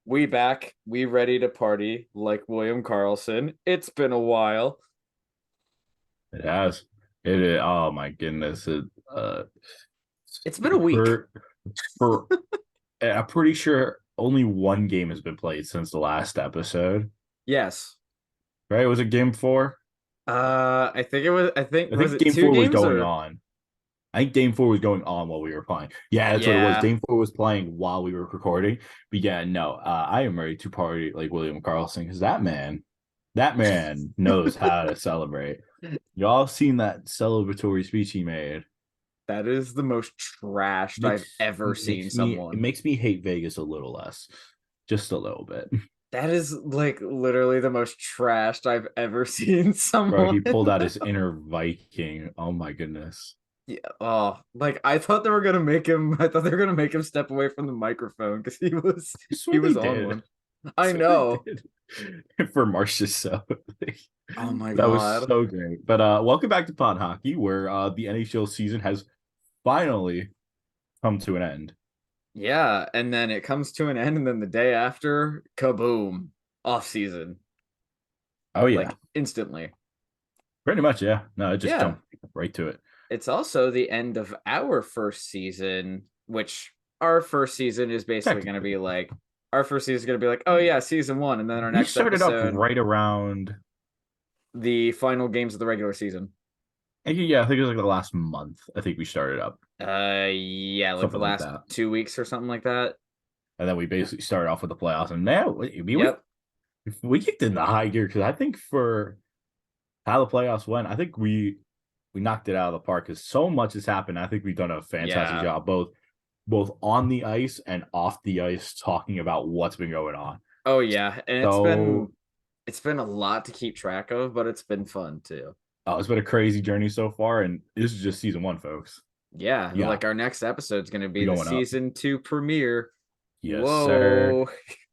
We back. We ready to party like William Carlson. It's been a while. It has. It is, oh my goodness. It's been a week. For for I'm pretty sure only one game has been played since the last episode. Yes. Right? Was it game four? I think it was. I think I was think it game two four was games going or on. I think game four was going on while we were playing. Yeah, that's what it was. yeah. Game four was playing while we were recording. But yeah, no, I am ready to party like William Carlson because that man knows how to celebrate. Y'all seen that celebratory speech he made? That is the most trashed I've makes ever seen makes me it someone. makes me hate Vegas a little less, just a little bit. That is like literally the most trashed I've ever seen Bro, someone. he pulled out his inner Viking. Oh my goodness. Yeah. Oh, like I thought they were gonna make him. I thought they were gonna make him step away from the microphone because he was I he swear they was on did. one. I I swear they know. did. For Marcia's so Oh my that was God. so great. But welcome back to Pod Hockey, where the NHL season has finally come to an end. Yeah, and then it comes to an end, and then the day after, kaboom, off season, Oh yeah. like instantly. Pretty much, yeah. No, it just Yeah, jumped right to it. it's also the end of our first season, which our first season is basically going to Technically. be like our first season is going to be like, oh yeah, season one, and then our We next started up episode, right around the final games of the regular season. yeah, I think it was like the last month. I think we started up. Yeah, like the Something like last that. 2 weeks or something like that. And then we basically started off with the playoffs. And now Yep. we kicked in the high gear because I think for how the playoffs went, I think we knocked it out of the park because so much has happened. I think we've done a fantastic Yeah. job both on the ice and off the ice talking about what's been going on. Oh yeah, and So it's been a lot to keep track of, but it's been fun too. it's been a crazy journey so far, and this is just season one, folks. Yeah, Yeah, like our next episode is going to be we the going up. season 2 premiere. Yes, sir. Whoa.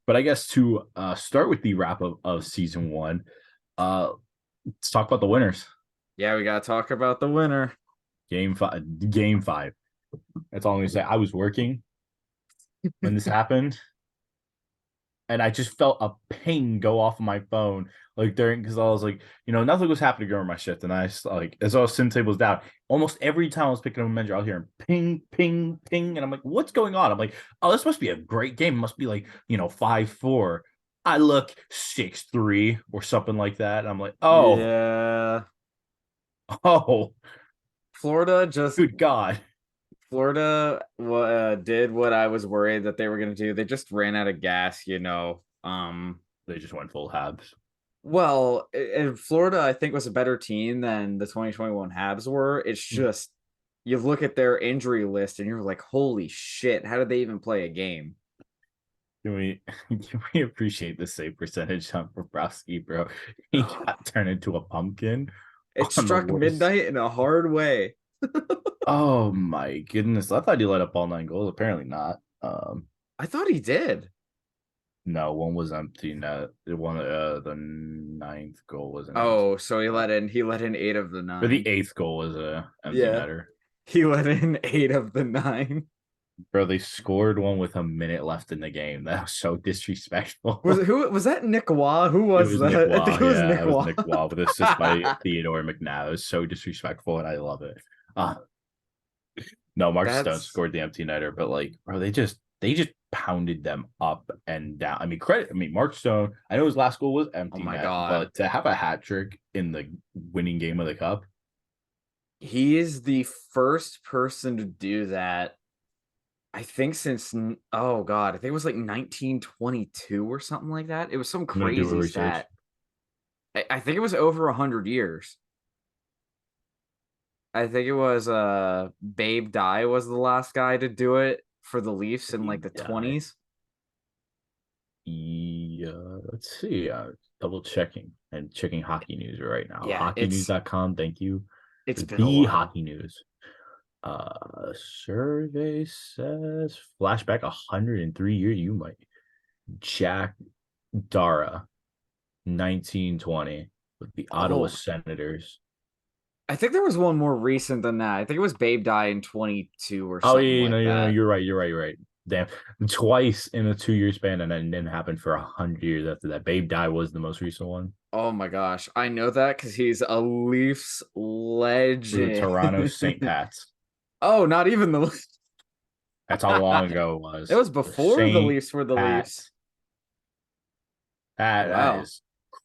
But I guess to start with the wrap up of season one, uh, let's talk about the winners. Yeah, we got to talk about the winner. Game five. Game five. That's all I'm gonna say. I was working when this happened, and I just felt a ping go off of my phone, like during because I was like, nothing was happening during my shift, and I like as I was sitting tables down, almost every time I was picking up a manager, I was hearing ping, ping, ping, and I'm like, what's going on? I'm like, oh, this must be a great game. It must be like 5-4. I look 6-3 or something like that, and I'm like, oh, Yeah. oh, Florida just good God. Florida did what I was worried that they were going to do. They just ran out of gas. They just went full Habs. Well, Florida I think was a better team than the 2021 Habs were. It's just you look at their injury list and you're like, "Holy shit, how did they even play a game?" Can we appreciate the save percentage on Bobrovsky, bro? He got turned into a pumpkin It on the struck worst. midnight in a hard way. Oh my goodness. I thought he let up all 9 goals. Apparently not. I thought he did. No, one was empty net. The ninth goal was an empty. Oh, so he let in 8 of the 9. But the eighth goal was a empty Yeah, netter. he let in 8 of the 9. Bro, they scored one with a minute left in the game. That was so Was disrespectful. it who was that? Nick Waugh? Who It was was Nick that? I Waugh. think it was Yeah, Nick it was Waugh. Nick Waugh with assist by Theodore McNabb. It was so disrespectful, and I love it. Uh, no, Mark Stone That's scored the empty netter, but like, bro, they just pounded them up and down. I mean, credit. I mean, Mark Stone. I know his last goal was oh empty my net, God. but to have a hat trick in the winning game of the cup, He is the first person to do that. I think since oh God, I think it was like 1922 or something like that. It was some I'm gonna do a crazy research. stat. I think it was over 100 years. I think it was Babe Dye was the last guy to do it for the Leafs in He like the died. 20s. Let's see. Double checking and checking hockey news right now. Yeah, Hockeynews.com. Thank you. it's For been a the while. hockey news. Survey says flashback 103 years. You might Jack Dara, 1920, with the Ottawa Oh, Senators. I think there was one more recent than that. I think it was Babe Die in 22 or Oh something yeah, like that. you're right. You're right. You're right. Damn, twice in a 2 year span, and then didn't happen for 100 years after that. Babe Die was the most recent one. Oh my gosh, I know that because he's a Leafs For the legend. Toronto St. Pats. Oh, not even the. That's how long ago it It was. was The before the St. Leafs were the Leafs. Pats. That Wow. is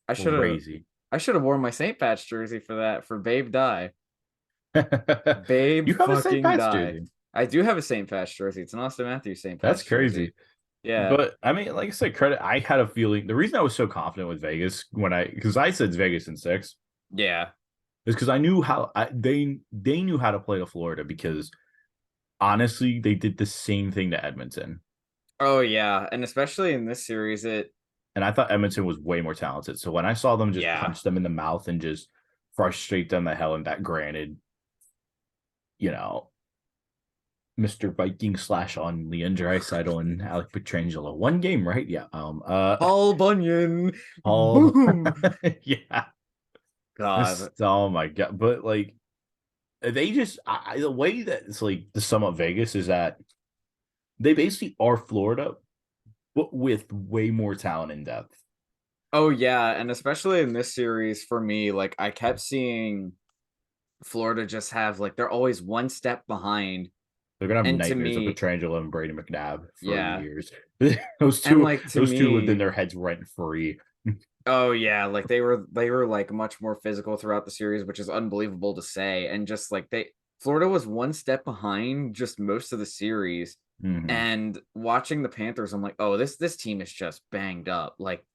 I should have crazy. I should have worn my St. Pat's jersey for that for Babe Die. Babe You have a St. fucking Pat's die. jersey. I do have a St. Pat's jersey. It's an Austin Matthews St. That's Pat's jersey. crazy. Yeah. But I mean, like I said, credit. I had a feeling the reason I was so confident with Vegas when because I said Vegas in 6 Yeah. is because I knew they knew how to play to Florida because honestly they did the same thing to Edmonton, Oh yeah. And especially in this series, and I thought Edmonton was way more talented. So when I saw them just yeah. punch them in the mouth and just frustrate them the hell, and that granted, you know, Mr. Viking slash on Leon Draisaitl and Alec Petrangelo. One game, right? Yeah. Paul Bunyan. Paul. Boom. Yeah. God. Oh my god! But like, they just the way that it's like to sum up Vegas is that they basically are Florida, but with way more talent and depth. Oh yeah, and especially in this series for me, like I kept seeing Florida just have like they're always one step behind. They're gonna have And to nightmares of me, Petrangelo and Brady McNabb for yeah. years. those And two, like to those two lived in me, their heads rent free. oh yeah, like they were like much more physical throughout the series, which is unbelievable to say. And just like Florida was one step behind just most of the series. Mm-hmm. And watching the Panthers, I'm like, oh, this team is just banged up. Like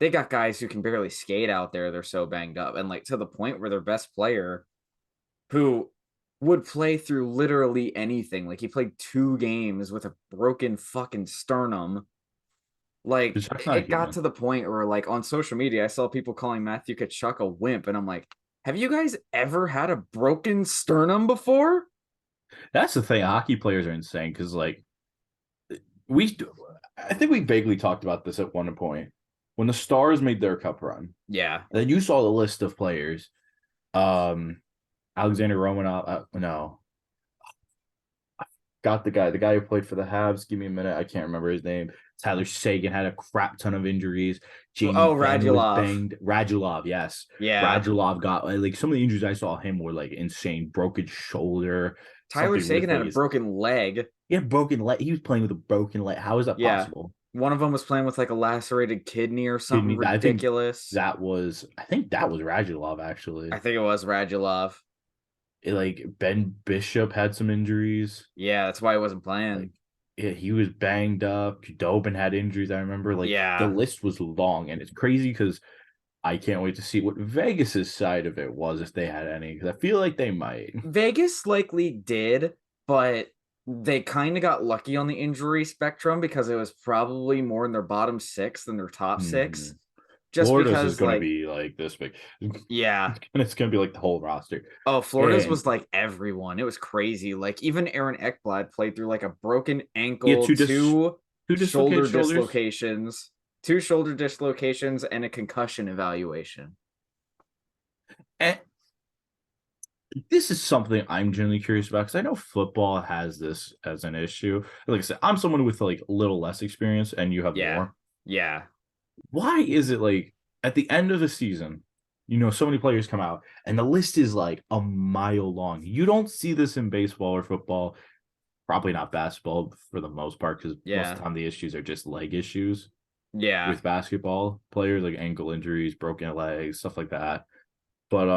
they got guys who can barely skate out there. They're so banged up. And like to the point where their best player, who would play through literally anything, like he played 2 games with a broken fucking sternum. Like Because that's not it got human. to the point where like on social media, I saw people calling Matthew Tkachuk a wimp, and I'm like, have you guys ever had a broken sternum before? That's the thing. Hockey players are insane because like we, I think we vaguely talked about this at one point when the Stars made their cup run. Yeah. And then you saw the list of players. Alexander Romanov. No, got the guy who played for the Habs. Give me a minute. I can't remember his name. Tyler Sagan had a crap ton of injuries. Jamie Oh, Benn was Radulov. banged. Radulov, yes. Yeah. Radulov got like some of the injuries I saw him were like insane. Broken shoulder, Tyler something with Sagan like had a his broken leg. yeah, broken leg. He was playing with a broken leg. How is that Yeah. possible? One of them was playing with like a lacerated kidney or something Kidney. ridiculous. I think that was Radulov actually. I think it was Radulov. Like Ben Bishop had some injuries. Yeah, that's why he wasn't Like playing. yeah, he was banged up. Dobin had injuries. I remember like the Yeah. list was long, and it's crazy because I can't wait to see what Vegas's side of it was if they had any. Because I feel like they might. Vegas likely did, but they kind of got lucky on the injury spectrum because it was probably more in their bottom 6 than their top Mm-hmm. 6. Just Florida's is because, going to like, be like this big. yeah. It's going to be like the whole roster. Oh, Florida's And was like everyone. It was crazy. Like, even Aaron Ekblad played through like a broken yeah, ankle, two dislocated shoulder shoulders. dislocations, 2 shoulder dislocations, and a concussion evaluation. And this is something I'm generally curious about because I know football has this as an issue. Like I said, I'm someone with like a little less experience, and you have Yeah. more. Yeah. Why is it like at the end of the season, so many players come out and the list is like a mile long. You don't see this in baseball or football, probably not basketball for the most part, because most of Yeah. the time the issues are just leg issues Yeah. with basketball players, like ankle injuries, broken legs, stuff like that. But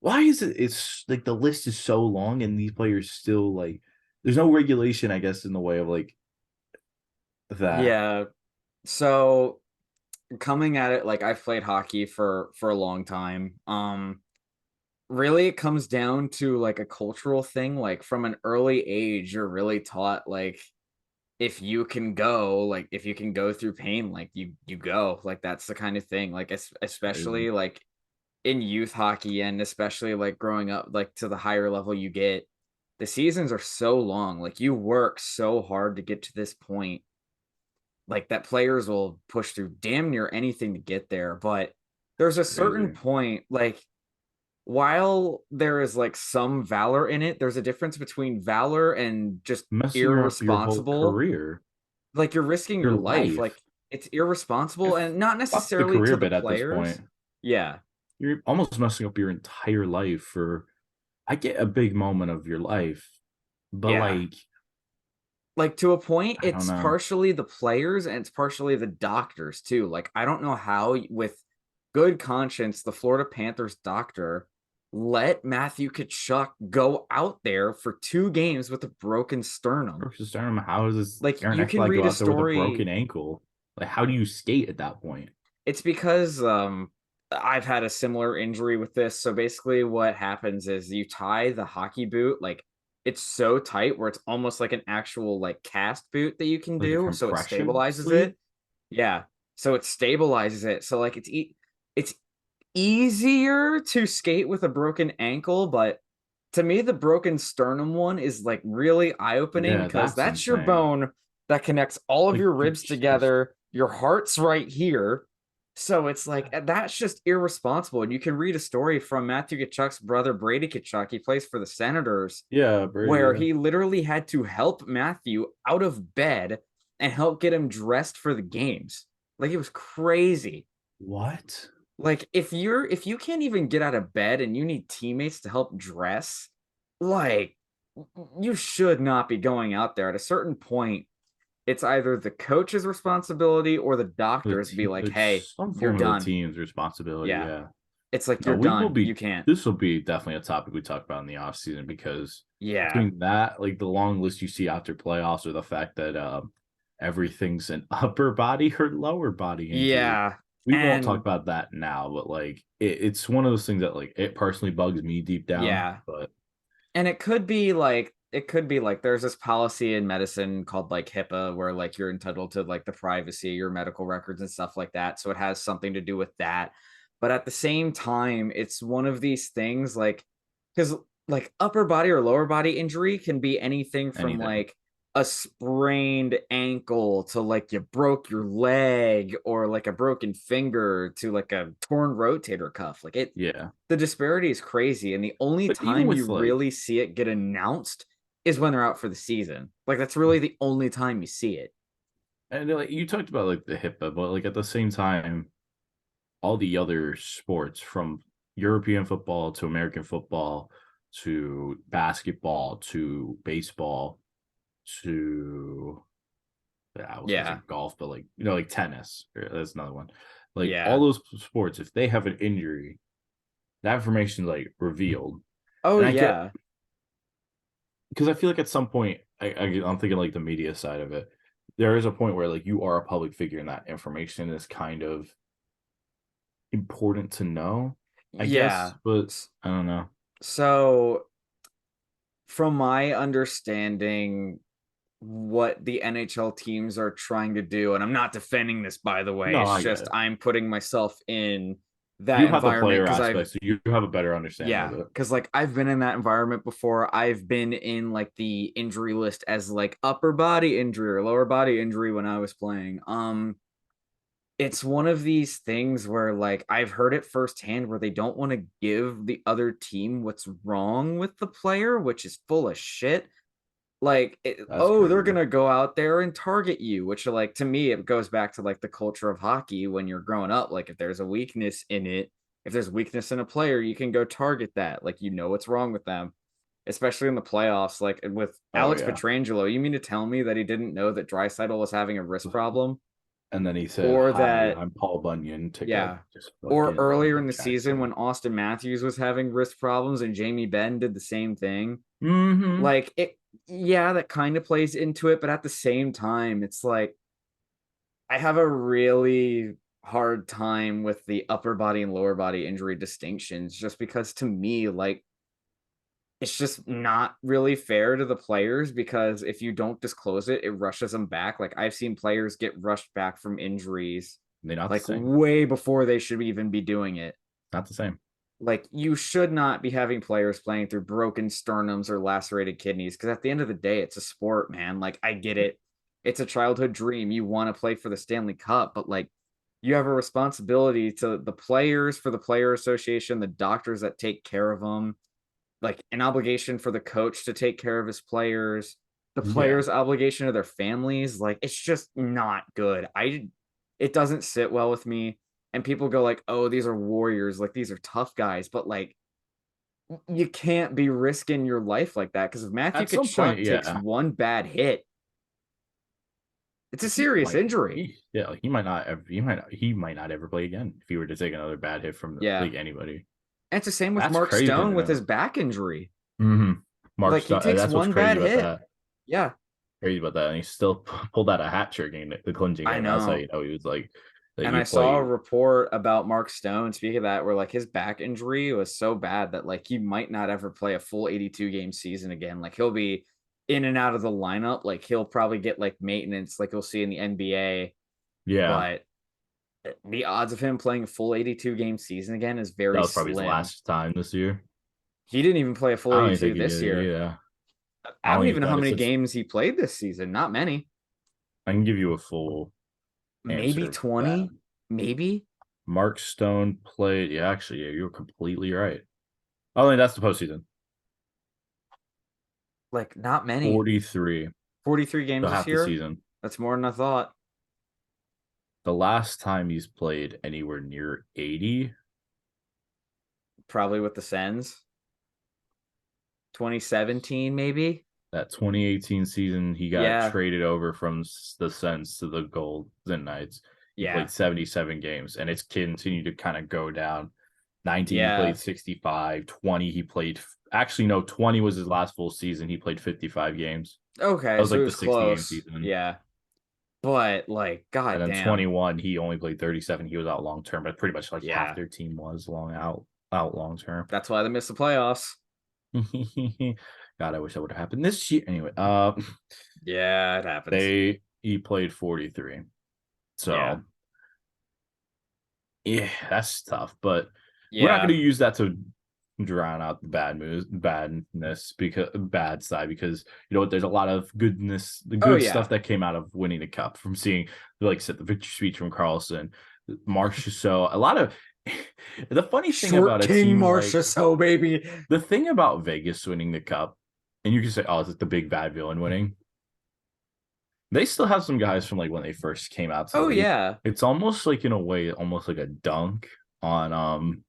why is it's like the list is so long and these players still like there's no regulation, I guess, in the way of like that. Yeah. So coming at it, like I've played hockey for a long time. Really it comes down to like a cultural thing. Like from an early age, you're really taught like if you can go, like if you can go through pain, like you go. Like that's the kind of thing. Like Crazy. especially like in youth hockey and especially like growing up like to the higher level you get, the seasons are so long. Like you work so hard to get to this point, like that players will push through damn near anything to get there. But there's a certain Crazy. point, like while there is like some valor in it, there's a difference between valor and just Messing up your whole irresponsible. career, Like you're risking your your life. life. Like it's irresponsible If and not fuck the necessarily career to the bit at this players. point. Yeah. You're almost messing up your entire life for I get a big moment of your life, but Yeah. Like to a point, I don't it's know. partially the players and it's partially the doctors too. Like I don't know how, with good conscience, the Florida Panthers doctor let Matthew Tkachuk go out there for 2 games with a broken sternum. Versus Sternum, how does Like Aaron you can Ekblad read go a out there with a story. broken ankle? Like, how do you skate at that point? It's because I've had a similar injury with this. So basically what happens is you tie the hockey boot, like it's so tight where it's almost like an actual like cast boot that you can Like a do, so it compression stabilizes sleeve? it. Yeah. So it stabilizes it. So like it's easier to skate with a broken ankle, but to me the broken sternum one is like really eye-opening Yeah, because that's that's your insane. bone that connects all of Like, your you ribs just together. Your heart's right here. So it's like that's just irresponsible. And you can read a story from Matthew Tkachuk's brother Brady Tkachuk. He plays for the Senators, yeah, Brady, where yeah. he literally had to help Matthew out of bed and help get him dressed for the games. Like it was crazy. What? Like if you can't even get out of bed and you need teammates to help dress, like you should not be going out there. At a certain point, it's either the coach's responsibility or the doctor's to be like, "Hey, It's some you're form of the done." team's responsibility, Yeah. yeah. It's like No, you're we will done. You be can't. this will be definitely a topic we talk about in the off season because Yeah. between that, like the long list you see after playoffs, or the fact that everything's an upper body or lower body injury. Yeah. We won't talk And about that now, but like it's one of those things that like it personally bugs me deep down. yeah. But And it could be like there's this policy in medicine called like HIPAA where like you're entitled to like the privacy, your medical records and stuff like that. So it has something to do with that. But at the same time, it's one of these things like because like upper body or lower body injury can be anything from anything, like a sprained ankle to like you broke your leg or like a broken finger to like a torn rotator cuff. Like it yeah. the disparity is crazy, and the only But even time you with like, really see it get announced is when they're out for the season. Like that's really the only time you see it. and like you talked about like the HIPAA, but like at the same time, all the other sports from European football to American football to basketball to baseball to I was gonna say Yeah, golf, but like like tennis. That's another one. Like all yeah. those sports, if they have an injury, that information is like revealed. Oh And I get yeah, because I feel like at some point, I'm thinking like the media side of it. There is a point where like you are a public figure, and that information is kind of important to know, I guess. yeah. But I don't know. So from my understanding, what the NHL teams are trying to do, and I'm not defending this by the way, No, it's I get just it. I'm putting myself in that You have the environment player because aspect, so you have a better understanding of it. because like I've been in that environment before. I've been in like the injury list as like upper body injury or lower body injury when I was playing. It's one of these things where like I've heard it firsthand where they don't want to give the other team what's wrong with the player, which is full of shit. Like, That's oh, they're crazy. gonna go out there and target you, which like to me it goes back to like the culture of hockey when you're growing up. Like if there's a weakness in it, if there's weakness in a player, you can go target that. Like you know what's wrong with them, especially in the playoffs. Like with Oh Alex yeah. Petrangelo, you mean to tell me that he didn't know that Draisaitl was having a wrist problem, And then he said, or "Hi, that I'm Paul Bunyan." Took a yeah, just or fucking earlier in running the jack season straight. when Austin Matthews was having wrist problems and Jamie Benn did the same thing. Mm-hmm. Like it, yeah, that kind of plays into it, but at the same time, it's like I have a really hard time with the upper body and lower body injury distinctions just because to me, like, it's just not really fair to the players because if you don't disclose it, it rushes them back. Like, I've seen players get rushed back from injuries They're not the like same. way before they should even be doing it. Not the same. Like, you should not be having players playing through broken sternums or lacerated kidneys because at the end of the day, it's a sport, man. Like, I get it. It's a childhood dream. You want to play for the Stanley Cup, but like, you have a responsibility to the players, for the player association, the doctors that take care of them, like an obligation for the coach to take care of his players, the Yeah. players' obligation to their families. Like, it's just not good. It doesn't sit well with me. And people go like, "Oh, these are warriors, like these are tough guys," but like, you can't be risking your life like that, because if Matthew At some point, Kachuk takes yeah. one bad hit, it's a He serious might injury. he might not ever he might not ever play again if he were to take another bad hit from Yeah. like anybody. And it's the same with That's Mark crazy Stone with to his back injury. hmm Mark Like, he Star takes that's what's one crazy bad about hit. that. Yeah, Crazy about that. And he still pulled out a hat trick in the clinching I game. That's how know. you know he was like that And you I saw a played. report about Mark Stone, speaking of that, where like his back injury was so bad that like he might not ever play a full 82 game season again. Like, he'll be in and out of the lineup. Like, he'll probably get like maintenance, like you'll see in the NBA. Yeah. But the odds of him playing a full 82 game season again is That very was probably his slim. last time this year. He didn't even play a full I don't even think 82 he this did. year. Yeah. I I don't don't even even know how bet many it's games he played this season. Not many. I can give you a full Maybe answer of that. 20, maybe. Mark Stone played. Yeah, actually, yeah, you're completely right. Oh, and that's the postseason. Like, not many. 43. 43 games So this half the year. season. That's more than I thought. The last time he's played anywhere near 80, Probably with the Sens. 2017, maybe. that 2018 season, he got Yeah. traded over from the Sens to the Golden Knights. He Yeah. played 77 games, and it's continued to kind of go down. 19, he Yeah. played 65. 20, he played. Actually, no, 20 was his last full season. He played 55 games. That Okay, was so it like the was 60-game close. season. Yeah. But like, And then goddamn. 21, he only played 37. He was out long term, but pretty much like half Yeah. their team was out long term. That's why they missed the playoffs. God, I wish that would have happened this year. Anyway, Yeah, it happens. he played 43. So Yeah. yeah, that's tough. But we're not Yeah. going to use that to drown out the badness because bad side because you know what? There's a lot of goodness, the Oh good yeah. stuff that came out of winning the cup from seeing, like I said, the victory speech from Carlson, Mark Chasseau, a lot of. The funny thing about a King team Marcia, like so baby. the thing about Vegas winning the cup, and you can say, "Oh, it's the big bad villain winning." They still have some guys from like when they first came out to the Oh league. yeah. It's almost like in a way, almost like a dunk on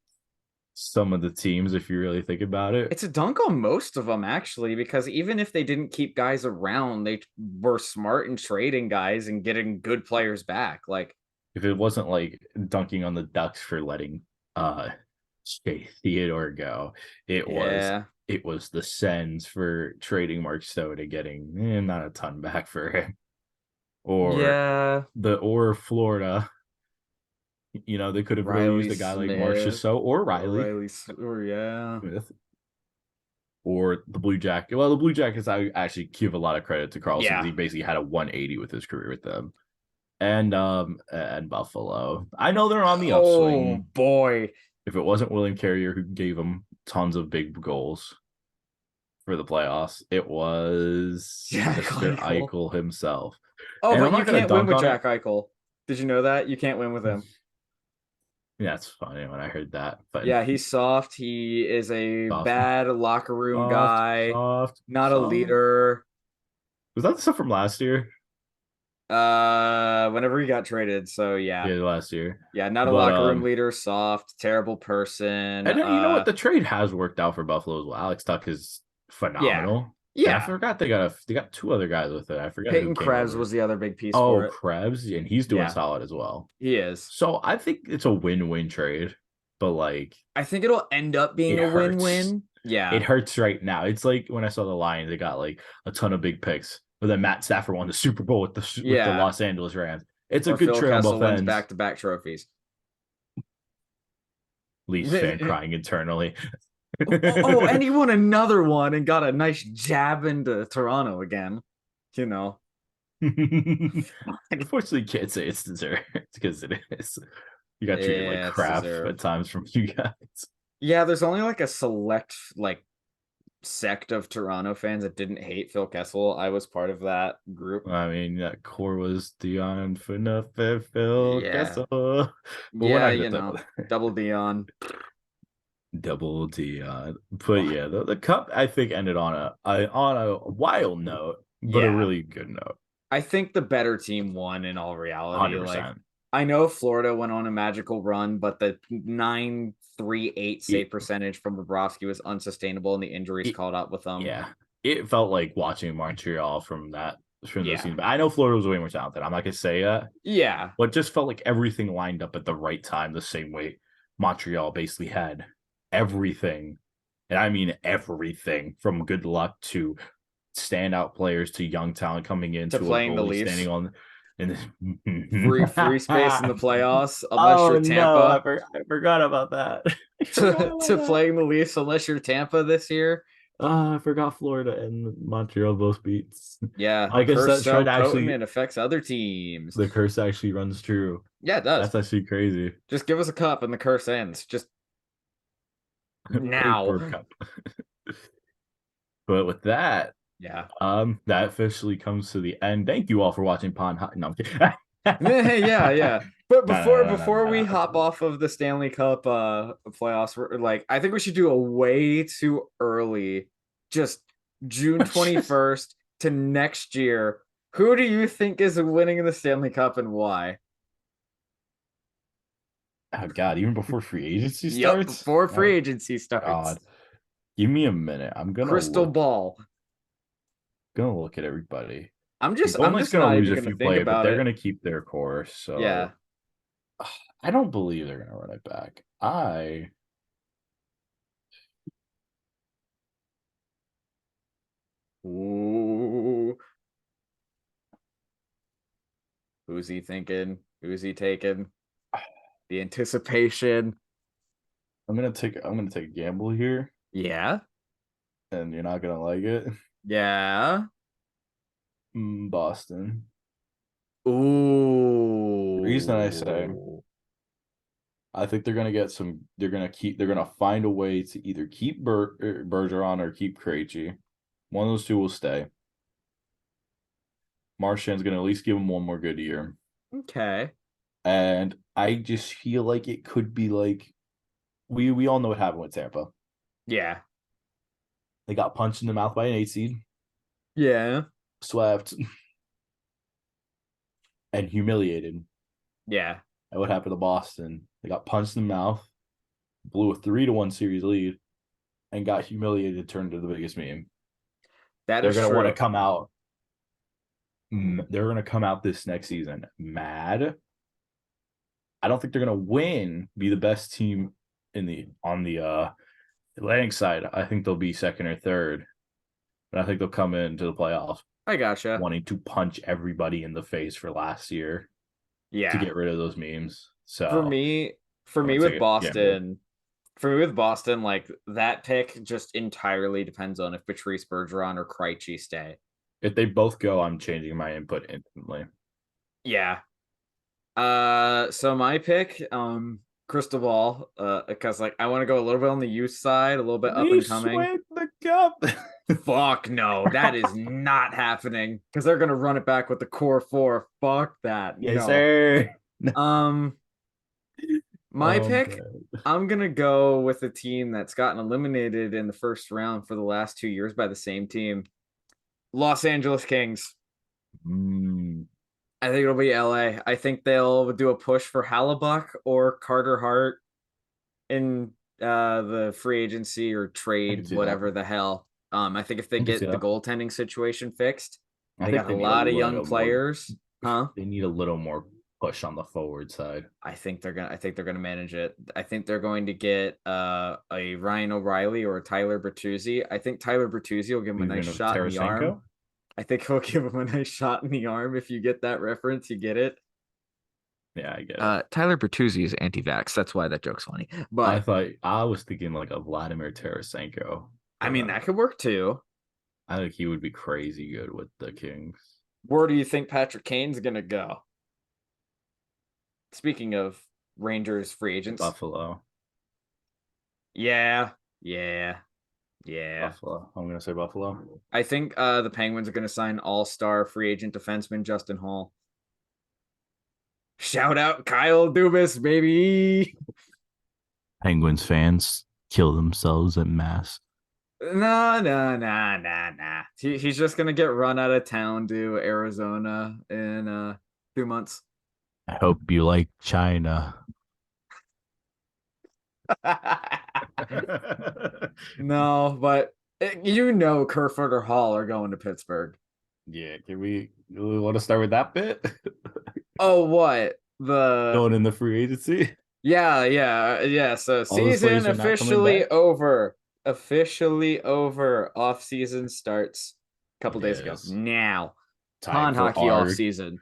some of the teams if you really think about it. It's a dunk on most of them, actually, because even if they didn't keep guys around, they were smart in trading guys and getting good players back. Like, If it wasn't like dunking on the Ducks for letting Shea Theodore go, it was yeah. it was the Sens for trading Mark Stone and getting not a ton back for him. Or Yeah. Florida. You know, they could have really Riley used a guy like Marcia Smith So or or Riley or yeah. Smith. Or the Blue Jacket. Well, the Blue Jackets, I actually give a lot of credit to Carlson because Yeah. he basically had a 180 with his career with them. And Buffalo. I know they're on the Oh upswing. boy. If it wasn't William Carrier who gave them tons of big goals for the playoffs, it was Jack Mr. Eichel. Eichel himself. Oh, And I'm but you not gonna can't win dunk with on it. Jack Eichel. Did you know that? You can't win with him. Yeah, it's funny when I heard that. But Yeah, he's soft. He is a soft, bad locker room soft, guy, soft, not a soft. leader. Was that the stuff from last year? Whenever he got traded. So yeah. Yeah, last year. Yeah, not a But locker room leader, soft, terrible person. and then, you know what? The trade has worked out for Buffalo as well. Alex Tuck is Yeah. phenomenal. And I Yeah. forgot they got two other guys with it. I forgot who Peyton came Krebs over. was the other big piece Oh, for it. Krebs, and he's doing Yeah. solid as well. He is. So I think it's a win-win trade, but like I think it'll end up being it a hurts. win-win. Yeah. It hurts right now. It's like when I saw the Lions, they got like a ton of big picks, but then Matt Stafford won the Super Bowl with the Los Angeles Rams. It's a or good Phil trade on Kessel both wins ends. back-to-back trophies. Leafs fan crying internally. And he won another one and got a nice jab into Toronto again. You know. Unfortunately, can't say it's deserved because it is. You got treated like crap at times from you guys. Yeah, there's only like a select like sect of Toronto fans that didn't hate Phil Kessel. I was part of that group. I mean, that core was Dion Phaneuf, Phil Yeah. Kessel. But we're Yeah, not going to talk about that. double Dion. Double Dion. But yeah, the cup I think ended on a wild note, but a Yeah. really good note. I think the better team won in all reality. Like 100%. I know Florida went on a magical run, but the 9.38 save percentage from Bobrovsky was unsustainable and the injuries caught up with them. Yeah. It felt like watching Montreal from those scenes. But I know Florida was way more talented. I'm not gonna say that. Yeah. But it just felt like everything lined up at the right time, the same way Montreal basically had everything. And I mean everything from good luck to standout players to young talent coming in To to a playing the goalie Leafs. standing on in Free space in the playoffs, unless Oh you're no, Tampa. I forgot about that. I forgot about To that. playing the Leafs, unless you're Tampa this year. I forgot Florida and Montreal both beats. Yeah, I guess curse that so trend potent actually it affects other teams. the curse actually runs true. Yeah, it does. That's actually crazy. Just give us a cup and the curse ends. Just Paper now. cup. But with that, Yeah. that officially comes to the end. Thank you all for watching Pond Hot. No, I'm kidding. Yeah, yeah. But before we hop No. off of the Stanley Cup playoffs, we're like I think we should do a way too early, just June 21st to next year. Who do you think is winning the Stanley Cup and why? Oh God, even before free agency Yep, starts? before free Oh agency starts. God. Give me a minute. Crystal ball. Gonna look at everybody. I'm Golden's just gonna not lose even a gonna few think players, but about they're it. gonna keep their course. Yeah. So I don't believe they're gonna run it back. Ooh. Who's he thinking? Who's he taking? The anticipation. I'm gonna take a gamble here, Yeah. and you're not gonna like it. Yeah. Boston. The reason I say Ooh. I think they're gonna get some. They're gonna find a way to either keep Bergeron or keep Krejci. One of those two will stay. Marchand's gonna at least give him one more good year. Okay. And I just feel like it could be like we all know what happened with Tampa. Yeah. They got punched in the mouth by an 8 seed, Yeah. swept, and humiliated. Yeah. And what happened to Boston? They got punched in the mouth, blew a 3-1 series lead, and got humiliated, turned to the biggest meme. That They're is gonna want to true. come out. They're gonna come out this next season mad. I don't think they're gonna win, be the best team on the Atlantic side. I think they'll be second or third. But I think they'll come into the playoffs I gotcha. wanting to punch everybody in the face for last year to Yeah. get rid of those memes. So For me, I'm gonna with take a gamble. Boston, like that pick just entirely depends on if Patrice Bergeron or Krejci stay. If they both go, I'm changing my input instantly. Yeah. So my pick, Crystal Ball, because like I want to go a little bit on the youth side, a little bit up and Leafs coming. win the cup. Fuck no, that is not happening because they're gonna run it back with the core four. Fuck that. Yes, No. sir. My pick, man. I'm gonna go with a team that's gotten eliminated in the first round for the last 2 years by the same team, Los Angeles Kings. I think it'll be LA. I think they'll do a push for Hallebuck or Carter Hart in the free agency or I can trade, see that. whatever the hell. I think if they I can see get the that. goaltending situation fixed, I they think got a they need lot of young little more. players. Huh? They need a little more push on the forward side. I think they're gonna manage it. I think they're going to get a Ryan O'Reilly or a Tyler Bertuzzi. I think Tyler Bertuzzi will give him a nice Even shot in the arm. Tarasenko. I think he'll give him a nice shot in the arm. If you get that reference, you get it. Yeah, I get it. Tyler Bertuzzi is anti-vax. That's why that joke's funny. But I was thinking like a Vladimir Tarasenko. I mean, that could work too. I think he would be crazy good with the Kings. Where do you think Patrick Kane's gonna go? Speaking of Rangers free agents, Buffalo. yeah, yeah. Yeah. Buffalo. I'm gonna say Buffalo. I think the Penguins are going to sign all-star free agent defenseman Justin Hall. Shout out Kyle Dubas, baby. Penguins fans kill themselves en masse. No, no, nah, nah, nah. He's just gonna get run out of town to Arizona in 2 months. I hope you like China. No, but you know Kerfoot or Hall are going to Pittsburgh. Yeah, can we want to start with that bit? Oh, what? The Going in the free agency. yeah. So All those season players are not coming officially back. over. Officially over. Off season starts a couple days ago. Yes. Now, Time pond for hockey off our season.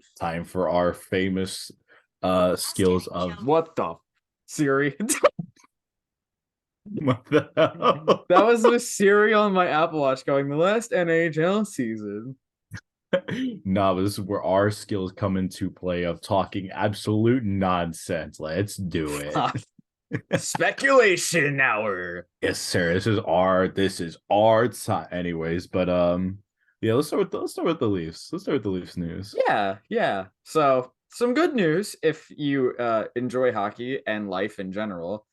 famous skills of What the Siri? what the hell? That was the Siri on my Apple Watch going the last NHL season. No, but this is where our skills come into play of talking absolute nonsense. Let's do it. Speculation hour. Yes, sir. This is our time, anyways. But yeah. Let's start with the Leafs. Let's start with the Leafs news. Yeah. So some good news if you enjoy hockey and life in general.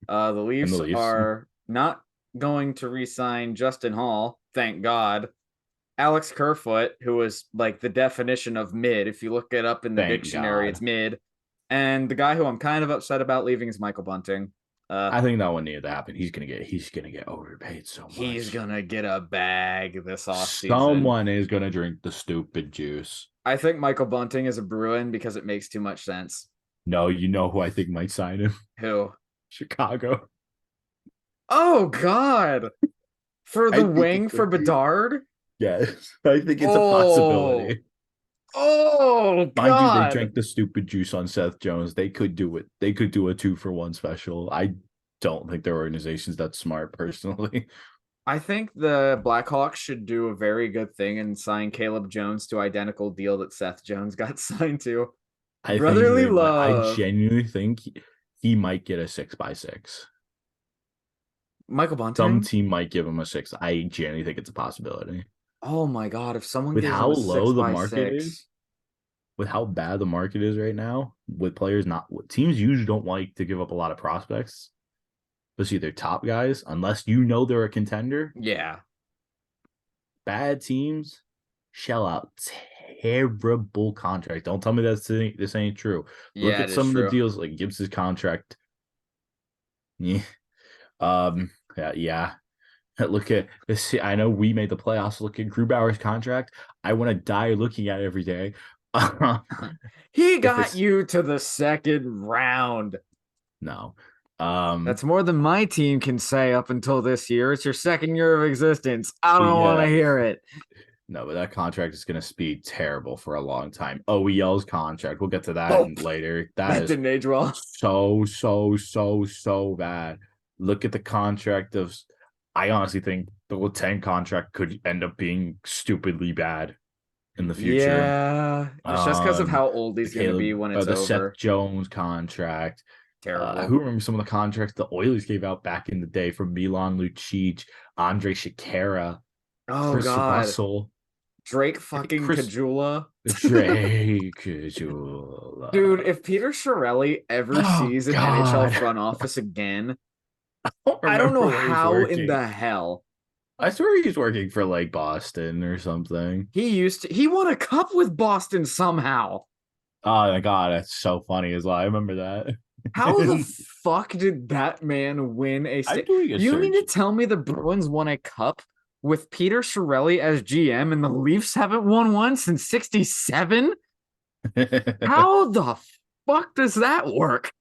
The And the Leafs Leafs, are not going to re-sign Justin Hall, thank God. Alex Kerfoot, who was like the definition of mid. If you look it up in the thank dictionary, God. it's mid. And the guy who I'm kind of upset about leaving is Michael Bunting. I think that one needed to happen. He's gonna get overpaid so much. He's gonna get a bag this offseason. Someone is gonna drink the stupid juice. I think Michael Bunting is a Bruin because it makes too much sense. No, you know who I think might sign him? Who? Chicago. Oh God! For I the think wing it for could be. Bedard? Yes, I think it's a possibility. Oh Mind you, they God! drank the stupid juice on Seth Jones. They could do it. They could do a 2-for-1 special. I don't think their organization's that smart, personally. I think the Blackhawks should do a very good thing and sign Caleb Jones to identical deal that Seth Jones got signed to. I Brotherly think I love. genuinely think he might get a 6x6. Michael Some Bunting? team might give him a 6. I genuinely think it's a possibility. Oh my God! If someone With gives how him a low six the by market six, is, with how bad the market is right now, with players not teams usually don't like to give up a lot of prospects, especially their top guys, unless you know they're a contender. yeah, Bad teams shell out terrible contracts. Don't tell me this ain't true. Look yeah, at it is some of the true. deals like Gibbs's contract. Yeah. Yeah. Look at this. I know we made the playoffs. Look at Grubauer's contract. I want to die looking at it every day. He If got it's you to the second round. no. That's more than my team can say up until this year. It's your second year of existence. I don't want to hear it. No, but that contract is going to be terrible for a long time. OEL's contract. We'll get to that Oh, later. that That is didn't age well. so bad. Look at the contract of. I honestly think the Letang contract could end up being stupidly bad in the future. Yeah, it's just because of how old he's going to be when it's the over. Seth Jones contract. Terrible. Who remembers some of the contracts the Oilers gave out back in the day from Milan Lucic, Andre Shakira, Oh Chris God, Russell, Drake fucking Kajula. Drake Kajula. Dude, if Peter Chiarelli ever sees an NHL front office again, I don't know how in the hell. I swear he's working for like Boston or something. He won a cup with Boston somehow. Oh my God, that's so funny as well. I remember that. How the fuck did that man win a I'm doing a You mean to search. tell me the Bruins won a cup with Peter Chiarelli as GM and the Leafs haven't won one since 67? How the fuck does that work?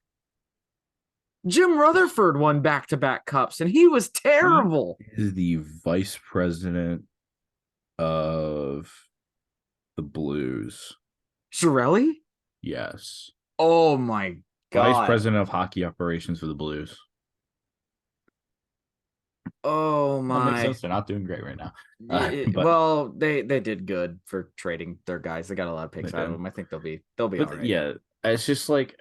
Jim Rutherford won back-to-back cups and he was terrible. He is the vice president of the Blues. Chiarelli? Yes. Oh my God. Vice president of hockey operations for the Blues. Oh That makes my. sense. They're not doing great right now. Well, they did good for trading their guys. They got a lot of picks They out of did. them. I think they'll be all right. Yeah, it's just like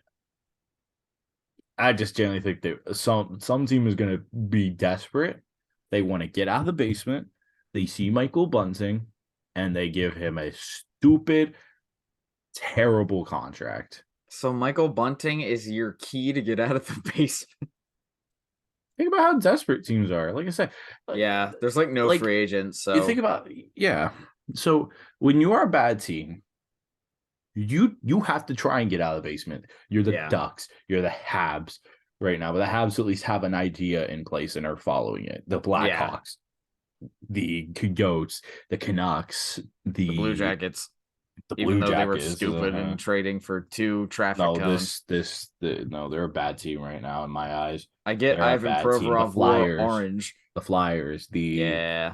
I just generally think that some team is going to be desperate. They want to get out of the basement. They see Michael Bunting, and they give him a stupid, terrible contract. So Michael Bunting is your key to get out of the basement. Think about how desperate teams are. Like I said, Yeah, there's like no like free agents. you So think about, yeah. So when you are a bad team, you have to try and get out of the basement. You're the yeah, Ducks, you're the Habs right now, but the Habs at least have an idea in place and are following it. The yeah, Blackhawks, the Coyotes, the Canucks, the Blue the Jackets, even Blue though they were Jackets. stupid and trading for 2 traffic No, cones. no, they're a bad team right now in my eyes. I get They're a Ivan bad team. Provorov wore orange. The Flyers, the Yeah,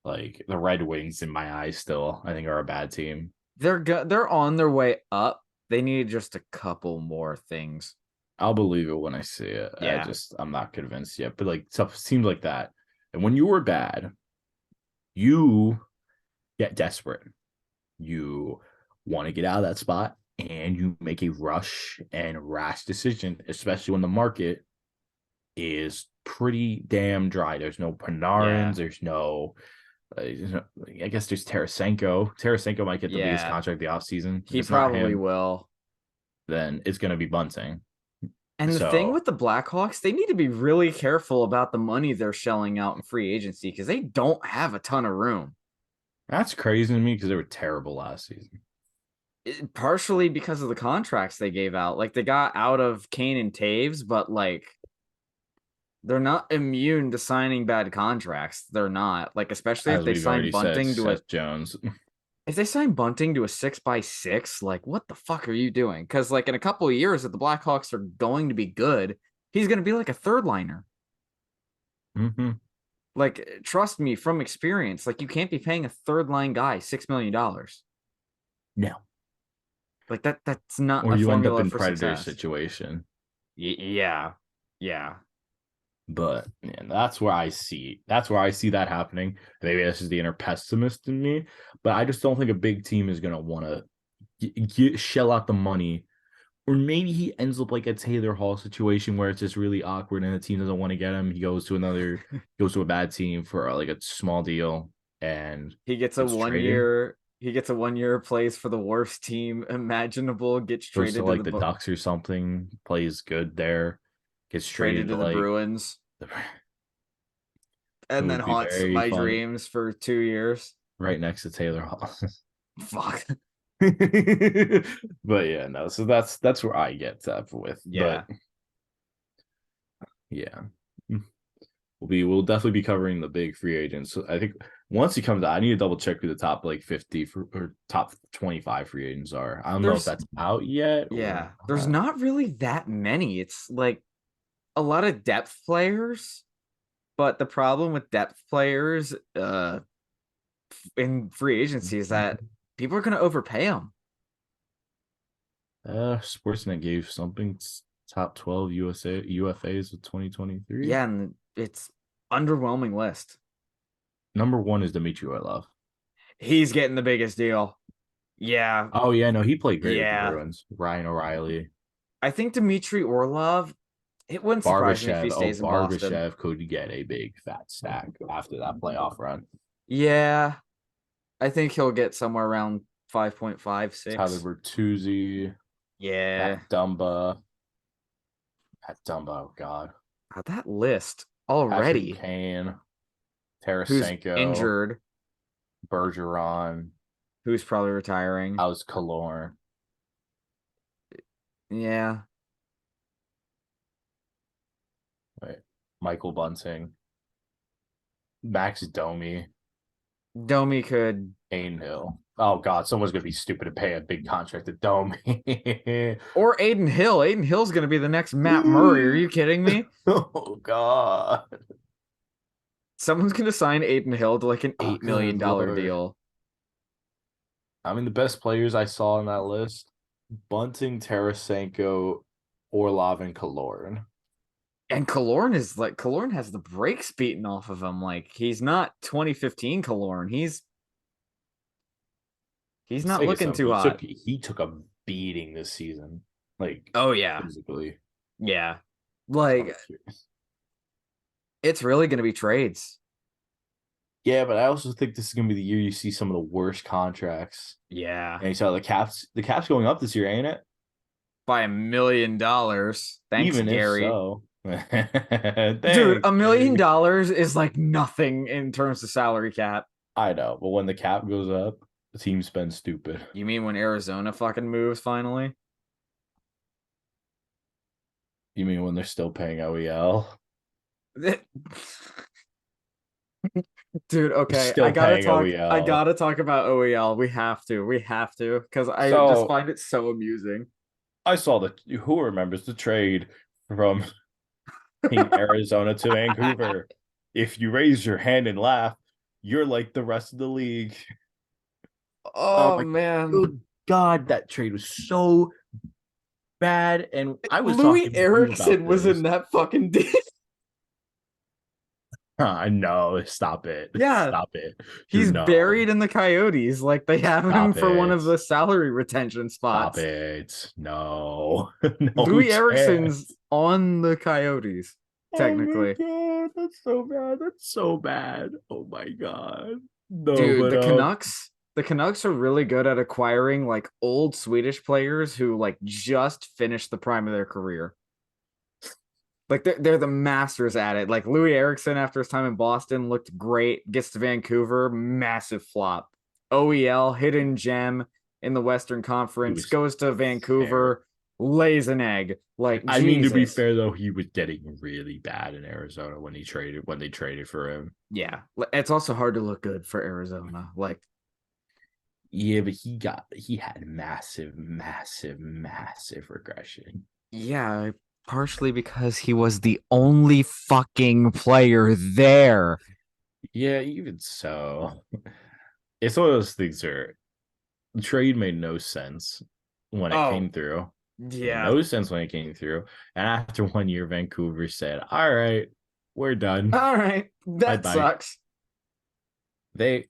like the Red Wings in my eyes still, I think are a bad team. they're on their way up. They need just a couple more things. I'll believe it when I see it. Yeah, I'm not convinced yet, but like stuff seems like that. And when you were bad, you get desperate. You want to get out of that spot and you make a rush and rash decision, especially when the market is pretty damn dry. There's no Panarins. yeah, I guess there's Tarasenko. Tarasenko might get the biggest yeah. contract of the offseason. If He it's not probably him, will. then it's going to be Bunting. And the thing So with the Blackhawks, they need to be really careful about the money they're shelling out in free agency because they don't have a ton of room. that's crazy to me because they were terrible last season. Partially because of the contracts they gave out. Like they got out of Kane and Taves, but like they're not immune to signing bad contracts. They're not. Like, especially if As they we've sign already said, Bunting to a Seth Jones. if they sign Bunting to a 6x6, like what the fuck are you doing? Because like in a couple of years, if the Blackhawks are going to be good, he's gonna be like a third liner. Mm-hmm. Like, trust me from experience, like you can't be paying a third line guy $6 million. No. Like that's not Or a you end up formula in for Predator success. situation. Yeah. Yeah. But man, that's where I see that happening. Maybe this is the inner pessimist in me, but I just don't think a big team is gonna want to shell out the money. Or maybe he ends up like a Taylor Hall situation where it's just really awkward and the team doesn't want to get him. He goes to a bad team for like a small deal and He gets a gets one traded. year he gets a 1 year plays for the worst team imaginable, gets Goes to traded to like the Ducks or something, plays good there, gets traded traded to to the like Bruins, it and then would be haunts very my fun dreams for 2 years. right next to Taylor Hall. Fuck. But yeah, no. So that's where I get up with. Yeah. But yeah, we'll definitely be covering the big free agents. So I think once he comes out, I need to double check who the top like 50 or top 25 free agents are. I don't know if There's that's out yet or there's not. not really that many. It's like a lot of depth players, but the problem with depth players in free agency is that people are going to overpay them. Sportsnet gave something top 12 UFAs of 2023. Yeah, and it's underwhelming list. Number one is Dmitry Orlov. He's getting the biggest deal. Yeah. Oh yeah, no, he played great with the Yeah. Bruins. Ryan O'Reilly, I think Dmitry Orlov, it wouldn't surprise me if he stays in Boston. Barbashev could get a big fat stack after that playoff run. Yeah. I think he'll get somewhere around 5.56. Tyler Bertuzzi, Yeah. Matt Dumba, oh god. That list Patrick already. Kane, Who's Tarasenko, injured, Bergeron, who's probably retiring. Alex Killorn. Yeah. Wait, Michael Bunting, Max Domi, Domi could, Aiden Hill. Oh god, someone's gonna be stupid to pay a big contract to Domi. or Aiden Hill. Aiden Hill's going to be the next Matt Murray. Are you kidding me? Oh god. Someone's going to sign Aiden Hill to like an $8 million deal. I mean, the best players I saw on that list: Bunting, Tarasenko, Orlov, and Killorn. And Killorn has the brakes beaten off of him. Like he's not 2015 Killorn. He's not looking too hot. He took a beating this season. Like, oh yeah, physically. yeah. Like It's really going to be trades. Yeah, but I also think this is gonna be the year you see some of the worst contracts. Yeah. And you saw the caps going up this year, ain't it? By $1 million. Thanks, Even if Gary. so. Dude, Thanks, Gary. $1 million is like nothing in terms of salary cap. I know, but when the cap goes up, the team spends stupid. You mean when Arizona fucking moves finally? You mean when they're still paying OEL? Dude, They're okay. still paying I OEL. gotta talk about OEL. We have to, because I just So find it so amusing. I saw who remembers the trade from Arizona to Vancouver? If you raise your hand and laugh, you're like the rest of the league. Oh Oh my man. good God, that trade was so bad. And I was Louis talking to you about Erickson was in this. that fucking deal. I know. Stop it. Yeah, Stop it. You he's know. buried in the Coyotes. Like they have him Stop for one of it. the salary retention Stop spots. it. No. No Louis Erickson's chance. on the Coyotes, Oh my technically. God. That's so bad. That's so bad. Oh my God. No, Dude, but the Canucks are really good at acquiring like old Swedish players who like just finished the prime of their career. Like they're the masters at it. Like Louis Erickson after his time in Boston looked great, gets to Vancouver, massive flop. OEL, hidden gem in the Western he Conference, was goes to terrible. Vancouver, lays an egg. Like I mean, to be Jesus. fair though, he was getting really bad in Arizona when they traded for him. Yeah. It's also hard to look good for Arizona. Like, Yeah, but he had massive, massive, massive regression. yeah, partially because he was the only fucking player there. Yeah, even so, it's one of those things where the trade made no sense when it Oh, came through. Made yeah. no sense when it came through. And after 1 year, Vancouver said, "All right, we're done. All right. Bye That bye." sucks. They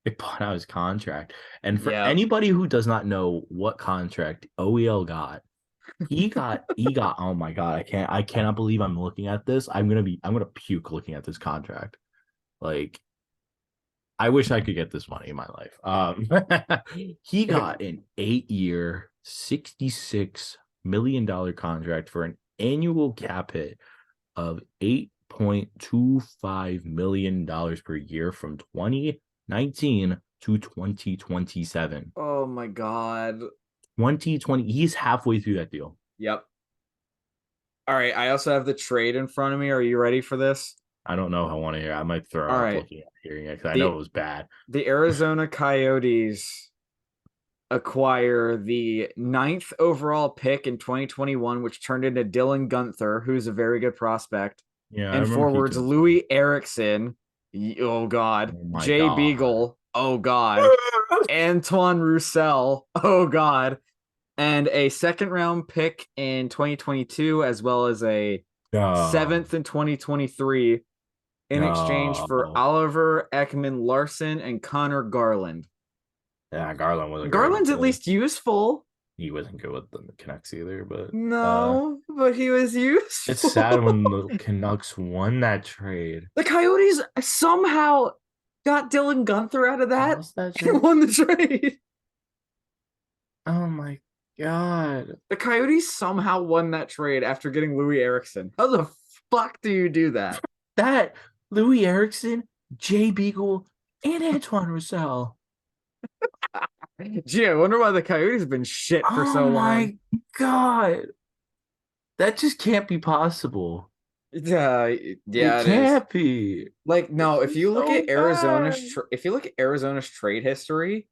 they bought out his contract. And for Yeah. anybody who does not know what contract OEL got, he got oh my God, I cannot believe I'm looking at this. I'm gonna puke looking at this contract. Like I wish I could get this money in my life. He got an 8 year, $66 million contract for an annual cap hit of $8.25 million per year from 2019 to 2027. Oh my God. 2020, he's halfway through that deal. Yep. All right. I also have the trade in front of me. Are you ready for this? I don't know if I want to hear. I might throw All up right. looking at hearing it because I know The it was bad. the Arizona Coyotes acquire the ninth overall pick in 2021, which turned into Dylan Gunther, who's a very good prospect, Yeah, I and remember he forwards took this one. Louis Erickson, oh God, Oh my Jay God. Beagle, oh God, Antoine Roussel, oh God, and a second round pick in 2022, as well as a No, seventh in 2023 in exchange for no. Oliver Ekman Larson and Connor Garland. Yeah, Garland wasn't great with Garland's at the. least useful. He wasn't good with the Canucks either, but No, but he was it's sad useful. when the Canucks won that trade. The Coyotes somehow got Dylan Gunther out of that Lost that and trade. won the trade. Oh my God. The Coyotes somehow won that trade after getting Louis Erickson. How the fuck do you do that? That Louis Erickson, Jay Beagle, and Antoine Roussel. Gee, I wonder why the Coyotes have been shit for Oh so long. my God. That just can't be possible. Yeah, It yeah, it is. can't be. Like, This no, if is you look so at bad. If you look at Arizona's trade history,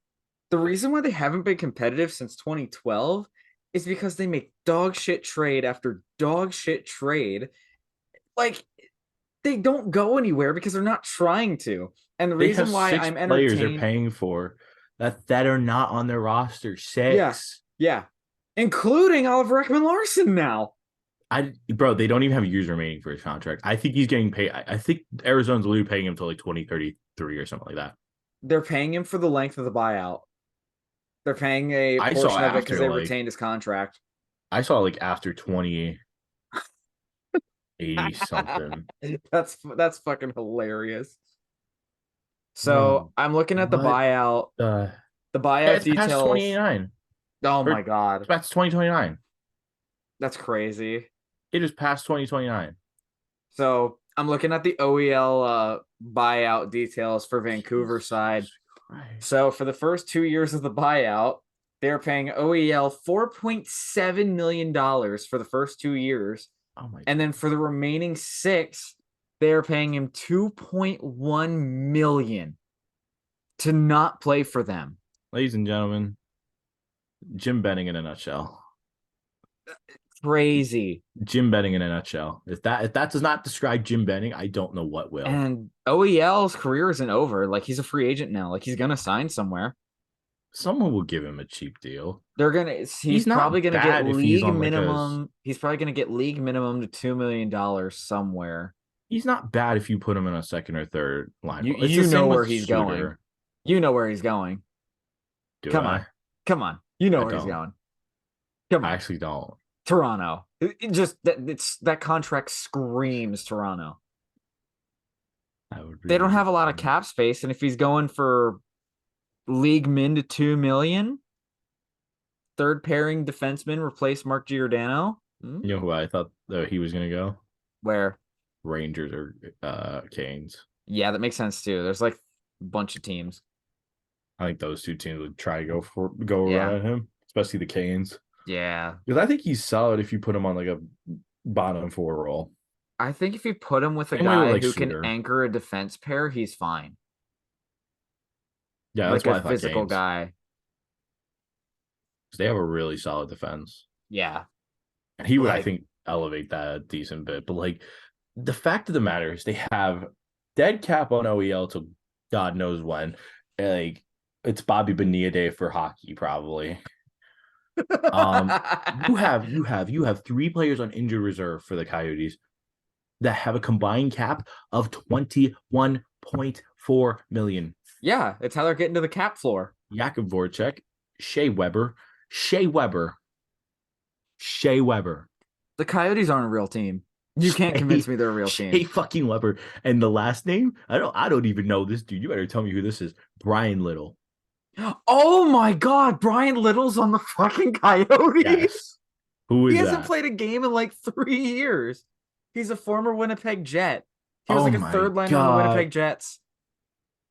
the reason why they haven't been competitive since 2012 is because they make dog shit trade after dog shit trade. Like they don't go anywhere because they're not trying to. And the They have reason why six I'm players they're entertained, paying for that are not on their roster. yeah, Six. yeah, including Oliver Ekman Larson now. Bro, they don't even have years remaining for his contract. I think he's getting paid. I think Arizona's literally paying him till like 2033 or something like that. They're paying him for the length of the buyout. They're paying a I saw portion of it because after they like retained his contract. I saw like after 20. 80 something. That's fucking hilarious. So Bro, I'm looking at what the the yeah, buyout it's past details. 2089. Oh Or my God. it's past 2029. That's crazy. It is past 2029. So I'm looking at the OEL buyout details for Vancouver side. Jesus Christ. So for the first 2 years of the buyout, they're paying OEL $4.7 million for the first 2 years. Oh my And then for the remaining six, they're paying him 2.1 million to not play for them. ladies and gentlemen, Jim Benning in a nutshell. Crazy. Jim Benning in a nutshell. If that does not describe Jim Benning, I don't know what will. And OEL's career isn't over. Like he's a free agent now. Like he's gonna sign somewhere. Someone will give him a cheap deal. They're gonna. He's Not probably gonna get bad if he's league on like a. minimum. He's probably gonna get league minimum to $2 million somewhere. He's not bad if you put him in a second or third line. You It's the you know same where with he's Suter. going. You know where he's going. Do Come I? on, come on. You know I where he's don't. going. Come I on, actually don't. Toronto. It just that contract screams Toronto. I would They don't really have a lot of cap space, and if he's going for league min to 2 million, third pairing defenseman replace Mark Giordano. You know who I thought he was going to go? Where? Rangers or Canes. Yeah, that makes sense too. There's like a bunch of teams. I think those two teams would try to go Yeah. run at him, especially the Canes. Yeah. Because I think he's solid if you put him on like a bottom four role. I think if you put him with a Same way with, guy like, who Suter. can anchor a defense pair, he's fine. Yeah, Like that's why a I thought physical Canes. guy. 'Cause they have a really solid defense. Yeah. And he would, I Like- think, elevate that a decent bit. But like the fact of the matter is they have dead cap on OEL till God knows when. And, like it's Bobby Bonilla Day for hockey, probably. You have three players on injured reserve for the Coyotes that have a combined cap of 21.4 million. Yeah, it's how they're getting to the cap floor. Jakub Voracek, Shea Weber. The Coyotes aren't a real team. You can't convince me they're a real Shea team. fucking Weber. And the last name, I don't even know this dude. You better tell me who this is. Brian Little. Oh my God, Brian Little's on the fucking Coyotes. Yes. Who is He hasn't that? played a game in like 3 years. He's a former Winnipeg Jet. He was Oh like a my third liner on the God. Winnipeg Jets.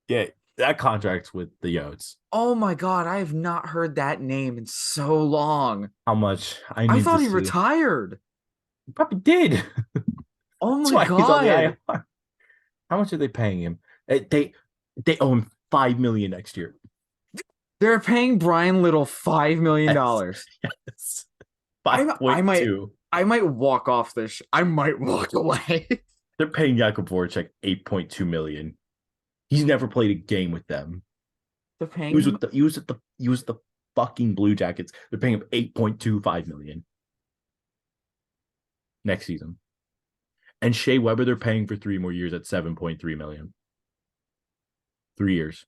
Yeah, that contract's with the Yotes. Oh my God, I have not heard that name in so long. How much? I thought he retired. He probably did. Oh That's my why he's on the God. IR. How much are they paying him? They owe him $5 million next year. They're paying Brian Little $5 million. Yes. 5.2. I might walk off this. I might walk away. They're paying Jakub Voracek $8.2 million. He's never played a game with them. They're paying He was with the fucking Blue Jackets. They're paying him $8.25 million next season. And Shea Weber, they're paying for 3 more years at $7.3 million. 3 years.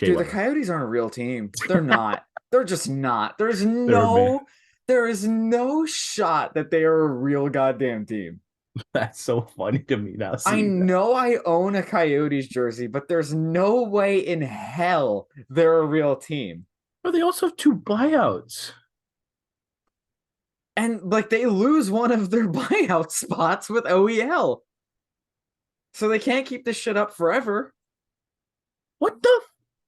Dude, the Coyotes aren't a real team. They're not. They're just not. There is no shot that they are a real goddamn team. That's so funny to me now. I know I own a Coyotes jersey, but there's no way in hell they're a real team. But they also have 2 buyouts. And like they lose one of their buyout spots with OEL. So they can't keep this shit up forever. What the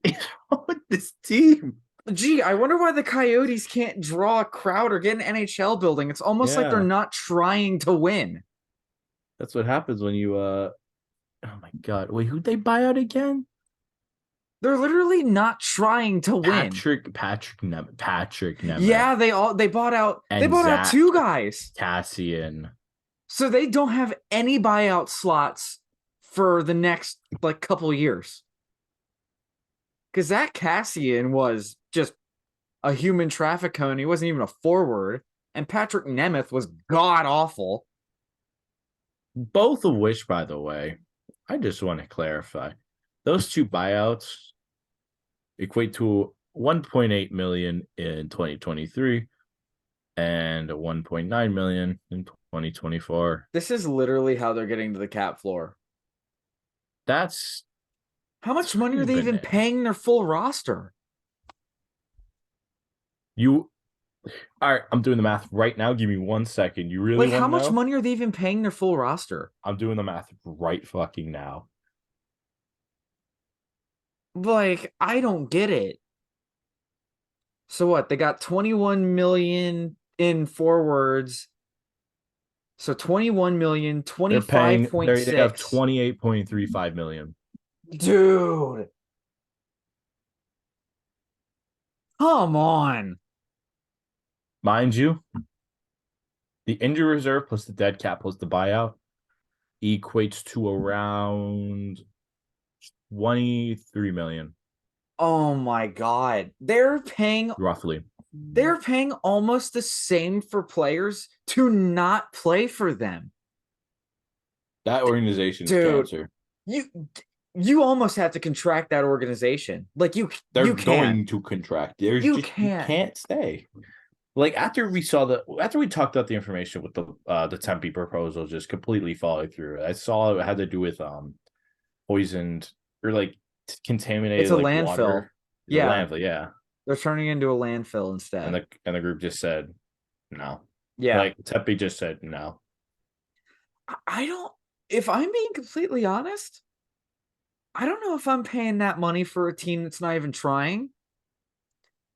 is wrong with this team? Gee, I wonder why the Coyotes can't draw a crowd or get an NHL building. It's almost like they're not trying to win. That's what happens when you oh my God. Wait, who'd they buy out again? They're literally not trying to win. Patrick Nemeth. Yeah, they bought out And out 2 guys. Cassian. So they don't have any buyout slots for the next like couple years. Because Zach Cassian was just a human traffic cone. He wasn't even a forward. And Patrick Nemeth was god awful. Both of which, by the way, I just want to clarify. Those 2 buyouts equate to 1.8 million in 2023 and 1.9 million in 2024. This is literally how they're getting to the cap floor. That's How much money are they even bananas. paying their full roster? You all right? I'm doing the math right now. Give me 1 second. You really Like, want how to much know? money are they even paying their full roster? I'm doing the math right fucking now. Like, I don't get it. So what? They got 21 million in forwards. So 21 million, They're paying. They have 25.6. 28.35 million. Dude, come on. Mind you, the injury reserve plus the dead cap plus the buyout equates to around 23 million, Oh my God. roughly. They're paying almost the same for players to not play for them. That organization is Dude, cancer. you you almost have to contract that organization. Like They're you can. going to contract. There's You just you can't. can't stay. Like after we talked about the information with the Tempe proposal just completely falling through. I saw it had to do with poisoned or like It's contaminated a like landfill. water. It's a Yeah, landfill, yeah. they're turning into a landfill And instead. the group just said no. Yeah. Like Tempe just said no. I don't, if I'm being completely honest, I don't know if I'm paying that money for a team that's not even trying.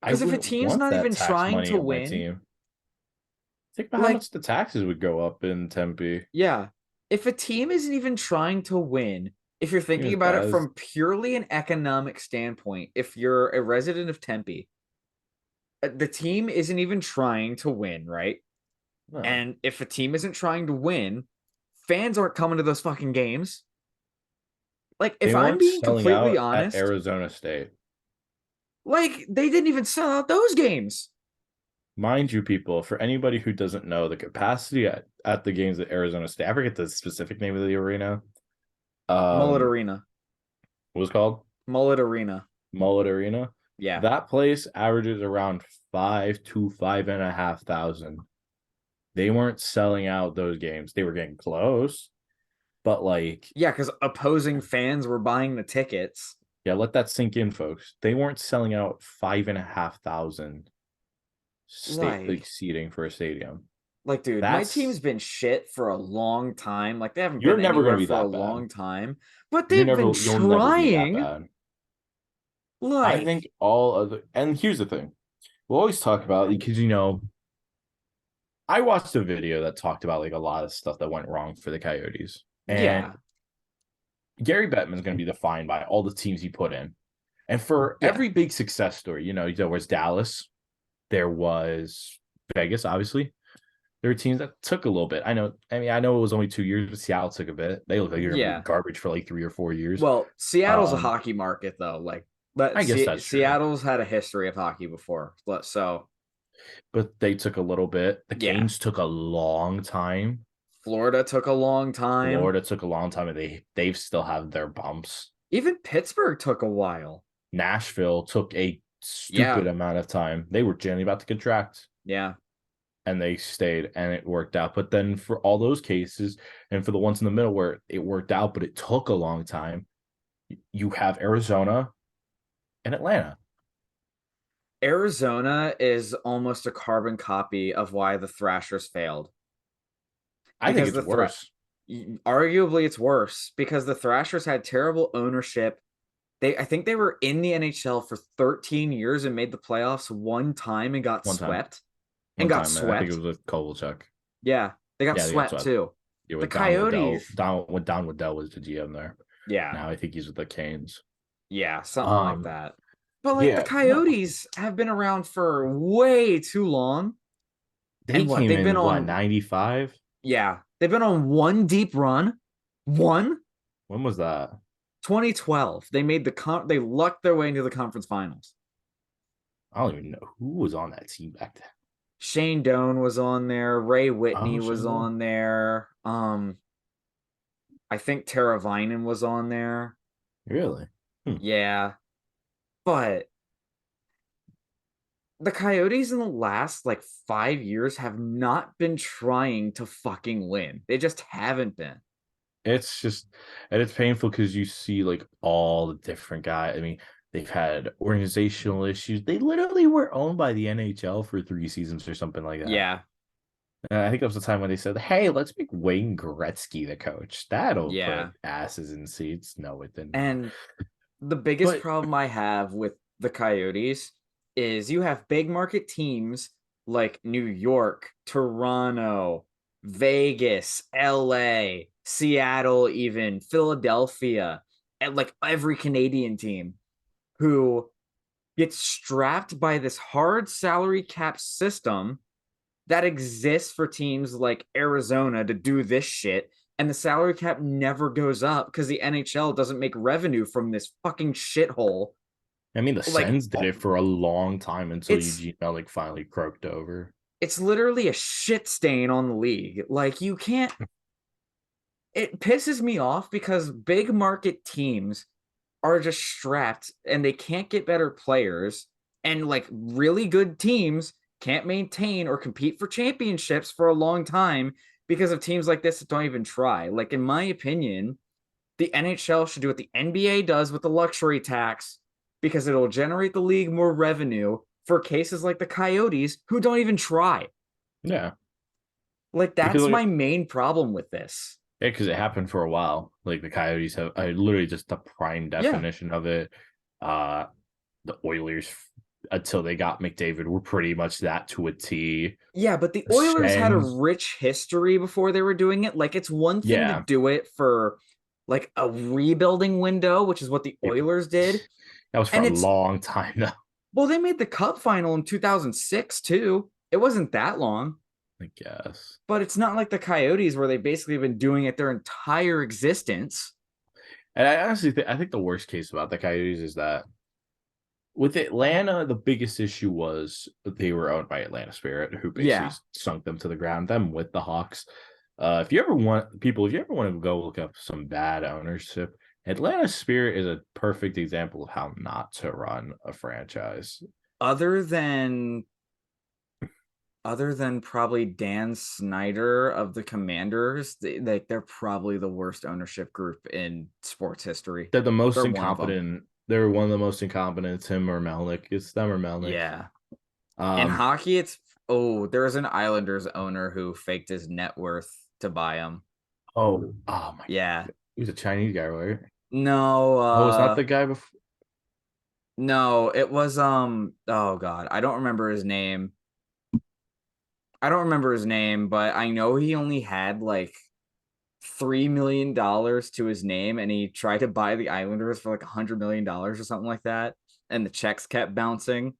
I Because if a wouldn't team's want not that even tax trying money to on my win, team. Think about how like, much the taxes would go up in Tempe. yeah, if a team isn't even trying to win, if you're Even thinking as about bad it as from purely an economic standpoint, if you're a resident of Tempe, the team isn't even trying to win, right? no. And if a team isn't trying to win, fans aren't coming to those fucking games. Like, They if I'm weren't being selling completely out at honest, Arizona State. like, they didn't even sell out those games. Mind you, people, for anybody who doesn't know, the capacity at the games at Arizona State, I forget the specific name of the arena. Mullet Um, Arena. what was it called? Mullet Arena. Mullet Arena. Yeah. That place averages around 5 to 5.5 thousand. They weren't selling out those games. They were getting close, but like, Yeah, because opposing fans were buying the tickets. yeah, let that sink in, folks. They weren't selling out 5.5 thousand state like Like, seating for a stadium. dude, my team's That's been shit for a long time. Like, they haven't you're been never gonna anywhere be for a that bad. long time, but they've been You'll never be that trying. bad. I Like, think all other and here's the thing. We'll always talk about because I watched a video that talked about like a lot of stuff that went wrong for the Coyotes. And yeah, Gary Bettman's gonna be defined by all the teams he put in. And for yeah, every big success story, there was Dallas, there was Vegas, obviously. There were teams that took a little bit. I know it was only 2 years, but Seattle took a bit. They looked like they're gonna be yeah. garbage for like 3 or 4 years. Well, Seattle's a Um, hockey market, though. Like, but I guess that's true. Seattle's had a history of hockey before. So, But they took a little bit. The yeah, Canes took a long time. Florida took a long time. Florida took a long time, and they've still have their bumps. Even Pittsburgh took a while. Nashville took a stupid Yeah, amount of time. They were generally about to contract, yeah. and they stayed, and it worked out. But then for all those cases, and for the ones in the middle where it worked out, but it took a long time, you have Arizona and Atlanta. Arizona is almost a carbon copy of why the Thrashers failed. I think Because it's worse. arguably it's worse because the Thrashers had terrible ownership. I think they were in the NHL for 13 years and made the playoffs one time and got One time, swept. And got man. I think it swept. was with Kovalchuk. Yeah, they got Yeah, they got swept swept. too. Yeah, The with Don Waddell. Coyotes, Don Waddell was the GM there. yeah, Now I think he's with the Canes. yeah, something like Um, that. But like the yeah, no. Coyotes have been around for way too long. They And what? came They've been in on, 95? yeah, they've been on one deep run. One When was that? 2012. They made they lucked their way into the conference finals. I don't even know who was on that team back then. Shane Doan was on there. Ray Whitney Oh, was Shingo. on there. I think Teravainen was on there. Really? Hmm. Yeah, but the Coyotes in the last like 5 years have not been trying to fucking win. They just haven't been. It's just, and it's painful because you see like all the different guys. I mean, they've had organizational issues. They literally were owned by the NHL for 3 seasons or something like that. Yeah, I think that was the time when they said, "Hey, let's make Wayne Gretzky the coach. That'll yeah. put asses in seats." No, it did not. And the biggest But problem I have with the Coyotes is you have big market teams like New York, Toronto, Vegas, LA, Seattle, even Philadelphia, and like every Canadian team who gets strapped by this hard salary cap system that exists for teams like Arizona to do this shit. And the salary cap never goes up because the NHL doesn't make revenue from this fucking shithole. I mean, the Like, Sens did it for a long time until it's Eugene Melnick finally croaked over. it's literally a shit stain on the league. Like, you can't. It pisses me off because big market teams are just strapped and they can't get better players, and like really good teams can't maintain or compete for championships for a long time because of teams like this that don't even try. Like, in my opinion, the NHL should do what the NBA does with the luxury tax because it'll generate the league more revenue for cases like the Coyotes who don't even try. Yeah, Like, because that's like, my main problem with this. yeah, because it happened for a while. Like the Coyotes have, literally just the prime Yeah. definition of it. Uh, the Oilers, until they got McDavid, were pretty much that to a T. Yeah, but the The Oilers had a Sens, rich history before they were doing it. Like, it's one thing to yeah, do it for like a rebuilding window, which is what the it, Oilers did. that was for And a it's, long time though. well, they made the cup final in 2006 too. It wasn't that long, I guess. but it's not like the Coyotes where they've basically been doing it their entire existence. And I honestly think, I think the worst case about the Coyotes is that with Atlanta, the biggest issue was they were owned by Atlanta Spirit, who basically Yeah. sunk them to the ground. Them with the Hawks. If you ever want people, if you ever want to go look up some bad ownership, Atlanta Spirit is a perfect example of how not to run a franchise. Other than other than probably Dan Snyder of the Commanders, they're probably the worst ownership group in sports history. They're the most They're one of them. incompetent. They're one of the most incompetent. It's him or Melnick. It's them or Melnick. Yeah. In Um. hockey, it's there was an Islanders owner who faked his net worth to buy him. Oh. Oh my. Yeah. He was a Chinese guy, right? No, Oh, it's not the guy before. no, it was oh god, I don't remember his name. I don't remember his name, but I know he only had like $3 million to his name, and he tried to buy the Islanders for like $100 million or something like that, and the checks kept bouncing.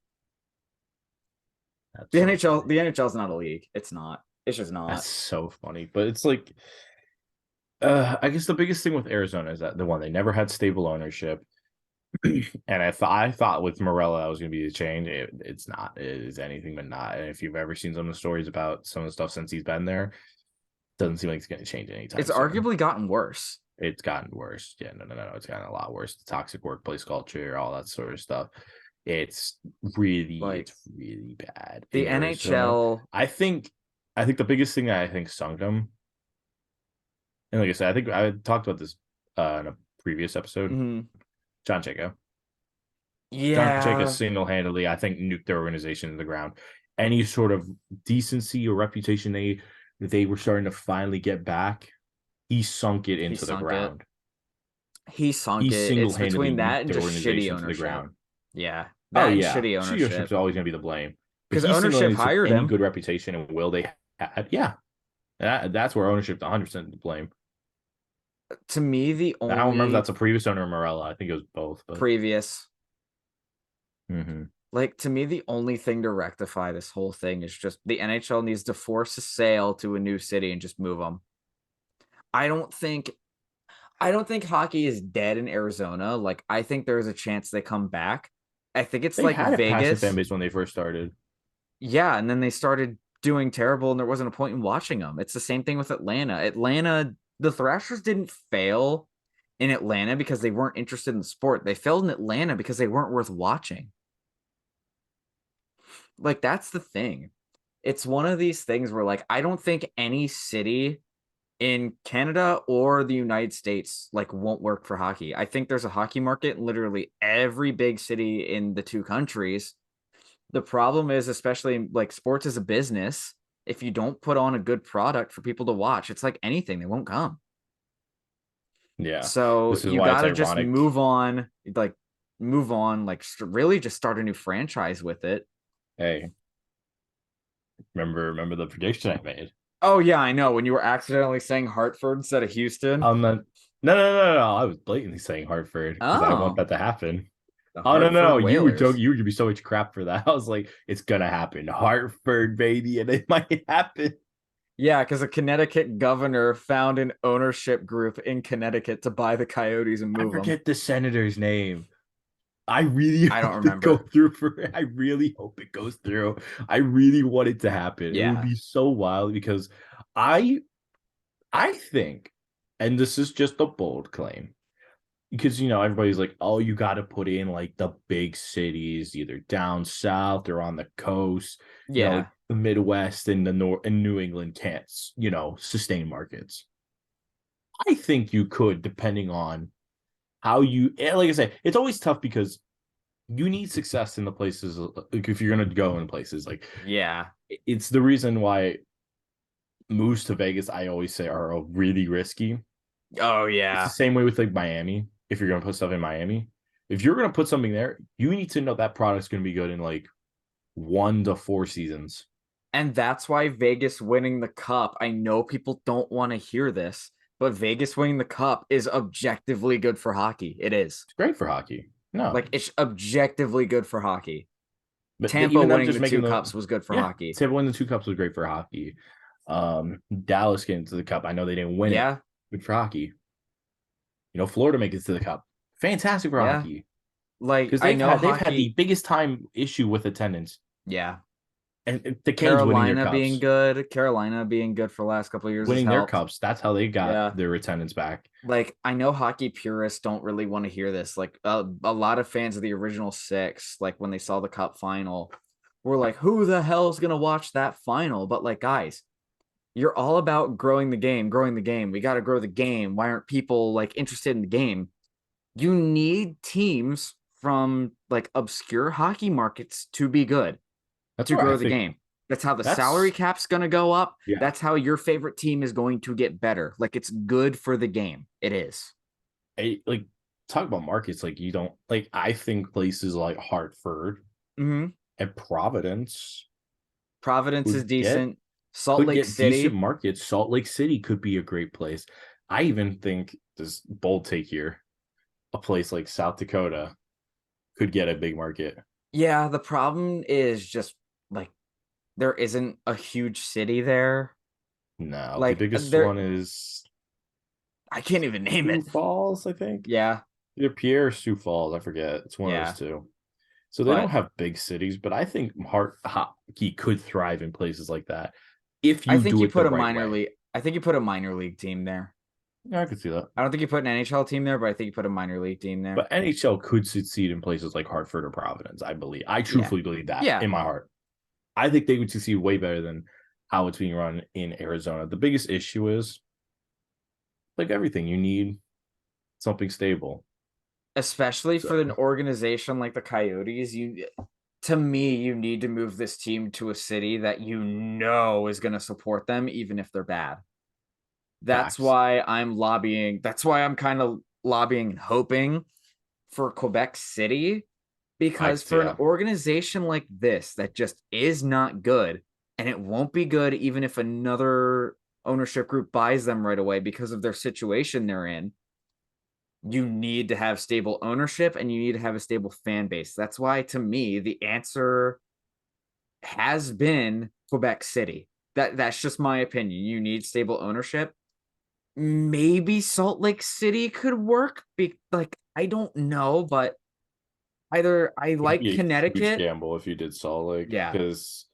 That's The so NHL, funny. the NHL's not a league. It's not. It's just That's not. so funny. But it's like, I guess the biggest thing with Arizona is that the one they never had stable ownership, and I thought with Morella that was going to be the change. It's not. It is anything but not. And if you've ever seen some of the stories about some of the stuff since he's been there, it doesn't seem like it's going to change anytime It's soon. arguably gotten worse. It's gotten worse. Yeah, no. It's gotten a lot worse. The toxic workplace culture, all that sort of stuff. It's Like it's really bad the in Arizona. NHL. I think the biggest thing that I think sunk them, and like I said, I think I talked about this in a previous episode. Mhm. John Chaco. John Chaco Yeah, single-handedly, I think, nuked their organization to the ground. Any sort of decency or reputation they were starting to finally get back, he sunk it he into the sunk it. ground. He He sunk it. It's single-handedly between that nuked and their just shitty organization to the ownership. ground. Yeah, Oh that and yeah, shitty ownership. ownership's always going to be the blame, but Because he ownership single-handedly took hired any him. good reputation and will they had. Yeah, that's where ownership 100% to blame. To me, the I don't remember if only that's a previous owner or Morella. I think it was both, but previous, mm-hmm. like to me, the only thing to rectify this whole thing is just the NHL needs to force a sale to a new city and just move them. I don't think I don't think hockey is dead in Arizona. Like, I think there's a chance they come back. I think it's They like had a passionate fan Vegas. base when they first started. Yeah, and then they started doing terrible and there wasn't a point in watching them. It's the same thing with Atlanta. The Thrashers didn't fail in Atlanta because they weren't interested in the sport. They failed in Atlanta because they weren't worth watching. like that's the thing. It's one of these things where like I don't think any city in Canada or the United States like won't work for hockey. I think there's a hockey market in literally every big city in the two countries. The problem is, especially like sports as a business, if you don't put on a good product for people to watch, it's like anything, they won't come. Yeah. So This is you why it's got to just ironic. move on, like really just start a new franchise with it. Hey, remember the prediction I made? Oh yeah, I know. When you were accidentally saying Hartford instead of Houston. I'm not. No. I was blatantly saying Hartford because I want Oh, that to happen. the Oh no. Hartford You were joking. Whalers. You would give me so much crap for that. I was like, it's gonna happen. Hartford, baby, and it might happen. Yeah, because a Connecticut governor found an ownership group in Connecticut to buy the Coyotes and I move them. forget the senator's name. I really I don't hope it goes remember. through for. I really hope it goes through. I really want it to happen. It would Yeah. be so wild because I I think, and this is just a bold claim, because everybody's like, oh, you got to put in like the big cities, either down south or on the coast. Like Yeah. the Midwest and the North and New England can't, sustain markets. I think you could, depending on how you. Like I say, it's always tough because you need success in the places. Like if you're gonna go in places, like Yeah. it's the reason why moves to Vegas, I always say, are really risky. Oh It's the yeah. same way with like Miami. If you're gonna put stuff in Miami, if you're gonna put something there, you need to know that product's gonna be good in like 1 to 4 seasons. And that's why Vegas winning the cup, I know people don't want to hear this, but Vegas winning the cup is objectively good for hockey. It is. It's great for hockey. No, Like it's objectively good for hockey. but Tampa even them winning just the making two the cups was good for yeah, hockey. Tampa winning the 2 cups was great for hockey. Dallas getting to the cup. I know they didn't win it. Yeah. Good for hockey. Florida make it to the cup. Fantastic for Yeah. hockey Like because I know they've had the hockey. biggest time issue with attendance, Yeah. and the Canes Carolina being good for the last couple of years has winning their helped. cups. That's how they got Yeah. their attendance back. Like I know hockey purists don't really want to hear this. Like a lot of fans of the original six, like when they saw the cup final, were like, "Who the hell is gonna watch that final?" But like, guys, you're all about growing the game, growing the game. We got to grow the game. Why aren't people like interested in the game? You need teams from like obscure hockey markets to be good, That's to why I grow the think game. That's how the salary that's cap's going to go up. yeah. That's how your favorite team is going to get better. Like it's good for the game. It is. Like talk about markets. Like you don't like. I think places like Hartford Mm-hmm. and Providence Providence is would get decent. Salt could Lake get decent City. markets. Salt Lake City could be a great place. I even think this bold take here, a place like South Dakota could get a big market. Yeah, the problem is just like there isn't a huge city there. No, the Like biggest there, one is I can't even name Sioux it. Falls, I think. Yeah, Either Pierre or Sioux Falls, I forget. It's one of those yeah. two. So they don't But have big cities, but I think heart hockey could thrive in places like that if I you think do you it the put a right minor way. league. I think you put a minor league team there. Yeah, I could see that. I don't think you put an NHL team there, but I think you put a minor league team there. But NHL could succeed in places like Hartford or Providence. I believe. I Yeah, truthfully believe that yeah. in my heart. I think they would succeed way better than how it's being run in Arizona. The biggest issue is like everything, you need something stable. Especially So for an organization like the Coyotes, to me, you need to move this team to a city that you know is going to support them, even if they're bad. That's facts. why I'm lobbying. That's why I'm kind of lobbying and hoping for Quebec City, I because could see for an that. organization like this that just is not good, and it won't be good even if another ownership group buys them right away because of their situation they're in, you need to have stable ownership and you need to have a stable fan base. That's why, to me, the answer has been Quebec City. That's just my opinion. You need stable ownership. Maybe Salt Lake City could work. Like I don't know, but either I It'd like be a huge Connecticut. gamble if you did Salt Lake Yeah, because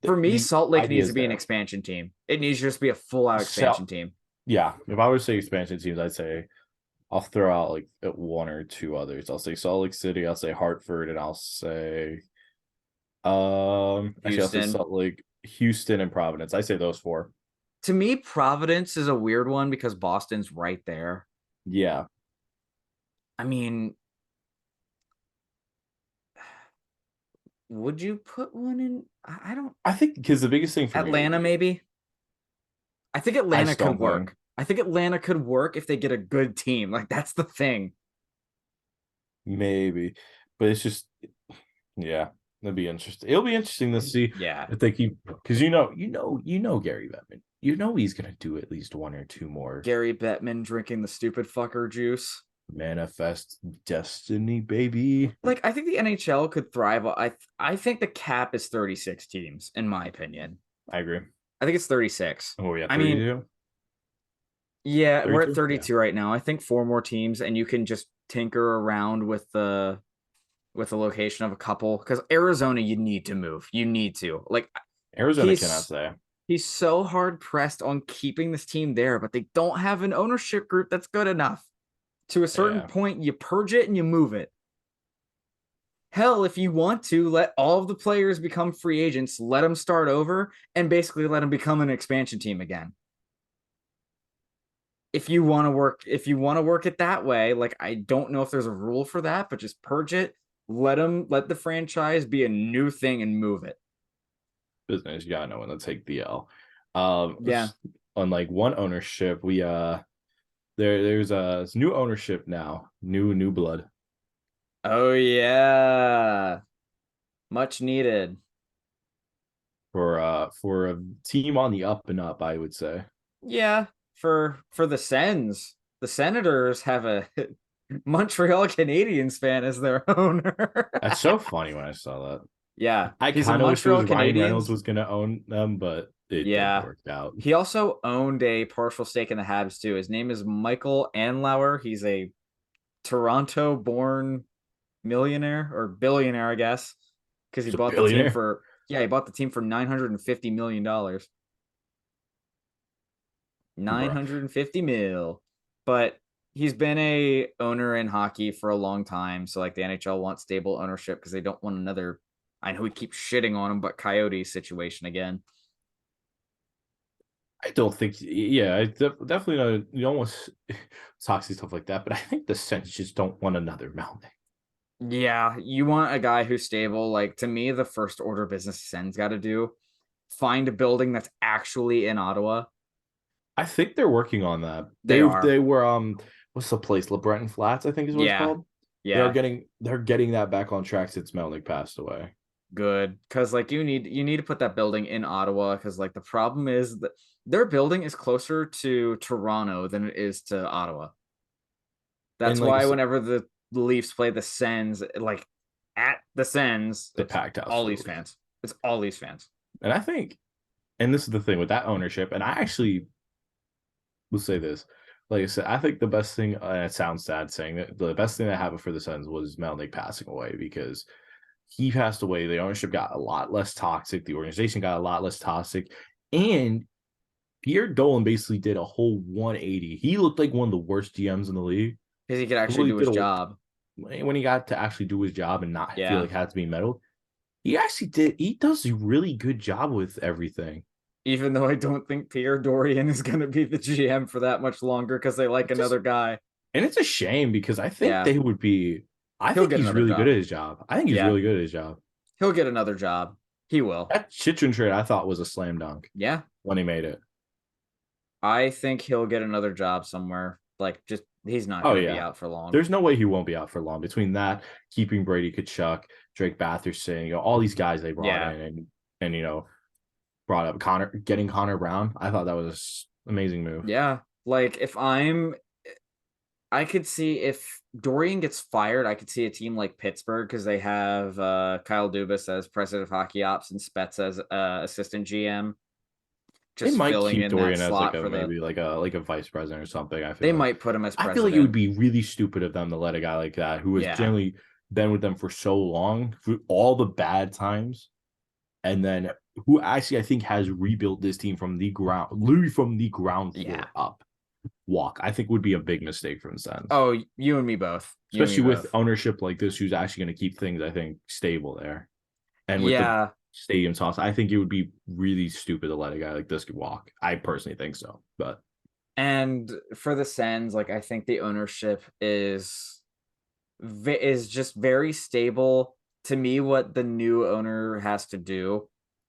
for me, the Salt Lake idea needs to is be an there. expansion team. It needs to just be a full out So expansion team. yeah, if I were to say expansion teams, I'd say I'll throw out like one or two others. I'll say Salt Lake City, I'll say Hartford, and I'll say Actually, I'll say Houston. Salt Lake, Houston, and Providence. I say those four. To me, Providence is a weird one because Boston's right there. Yeah, I mean, would you put one in? I don't. I think because the biggest thing for me would Atlanta, be, maybe. I think I Atlanta just could don't think. work. I think Atlanta could work if they get a good team. Like that's the thing. Maybe, but it's just, yeah, that'd be interesting. It'll be interesting to see Yeah. if they keep, because Gary Bettman. You know he's gonna do at least one or two more Gary Bettman drinking the stupid fucker juice. manifest destiny, baby. Like I think the NHL could thrive. I think the cap is 36 teams, in my opinion. I agree. I think it's 36. Oh, yeah, I mean, 32. yeah, we're at 32? Yeah. 32 right now. I think four more teams, and you can just tinker around with the location of a couple. Because Arizona, you need to move. You need to. Like Arizona cannot he's say. he's so hard pressed on keeping this team there, but they don't have an ownership group that's good enough. To a certain Yeah. point, you purge it and you move it. Hell, if you want to let all of the players become free agents, let them start over and basically let them become an expansion team again. If you want to work it that way, like I don't know if there's a rule for that, but just purge it, let the franchise be a new thing and move it. Business, you gotta know when to take the L. Yeah. On like one ownership, we there's a new ownership now, new blood Oh yeah. Much needed. for a team on the up and up, I would say. Yeah, for the Sens. The Senators have a Montreal Canadiens fan as their owner. That's so funny when I saw that. Yeah, I he's a kind of wish it was Montreal Ryan Reynolds Canadiens. was gonna own them, but it didn't Yeah. work out. He also owned a partial stake in the Habs too. His name is Michael Anlauer. He's a Toronto-born millionaire or billionaire, I guess, because he He's a bought the team billionaire. for he bought the team for $950 million. Bruh. 950 mil. But he's been a owner in hockey for a long time. So like the NHL wants stable ownership because they don't want another. I know we keep shitting on him, but Coyote situation again. I don't think, yeah, definitely not. You don't want toxic stuff like that, but I think the Sens just don't want another Melnick. Yeah, you want a guy who's stable. Like to me, the first order business Sens got to do find a building that's actually in Ottawa. I think they're working on that. They are. They were what's the place? LeBreton Flats, I think is what it's Yeah. called. Yeah. They're getting that back on track since Melnick passed away. Good. Cause like you need to put that building in Ottawa because like the problem is that their building is closer to Toronto than it is to Ottawa. That's And like I why said, whenever the Leafs play the Sens, like at the Sens, the it's packed house. all these fans. It's all these fans. And I think, and this is the thing with that ownership, and I actually will say this. Like I said, I think the best thing, it sounds sad saying that, the best thing that happened for the Sens was Melnick passing away, because he passed away. The ownership got a lot less toxic. The organization got a lot less toxic. And Pierre Dolan basically did a whole 180. He looked like one of the worst GMs in the league. Because he could actually do his job. When he got to actually do his job and not feel like he had to be meddled, he does a really good job with everything. Even though I don't think Pierre Dorian is going to be the GM for that much longer because they like another guy. And it's a shame because I think they would be. Think he's really good at his job. I think he's really good at his job. He'll get another job. He will. That Chychrun trade I thought was a slam dunk. Yeah. When he made it. I think he'll get another job somewhere. Like, just he's not going to be out for long. There's no way he won't be out for long. Between that, keeping Brady Tkachuk, Drake Batherson, all these guys they brought in, and brought up getting Connor Brown. I thought that was an amazing move. Yeah, like I could see if Dorian gets fired, I could see a team like Pittsburgh because they have Kyle Dubas as president of hockey ops and Spets as assistant GM. Just they might keep Dorian as like a vice president or something. I feel they might put him as president. I feel like it would be really stupid of them to let a guy like that who has generally been with them for so long through all the bad times, and then who actually I think has rebuilt this team from the ground, literally from the ground floor up. Walk, I think would be a big mistake from the Sens. Oh, you and me both. Especially with ownership like this, who's actually going to keep things, I think, stable there. And with the Yeah. stadium toss, I think it would be really stupid to let a guy like this walk. I personally think so, but And for the Sens, like I think the ownership is just very stable. To me, what the new owner has to do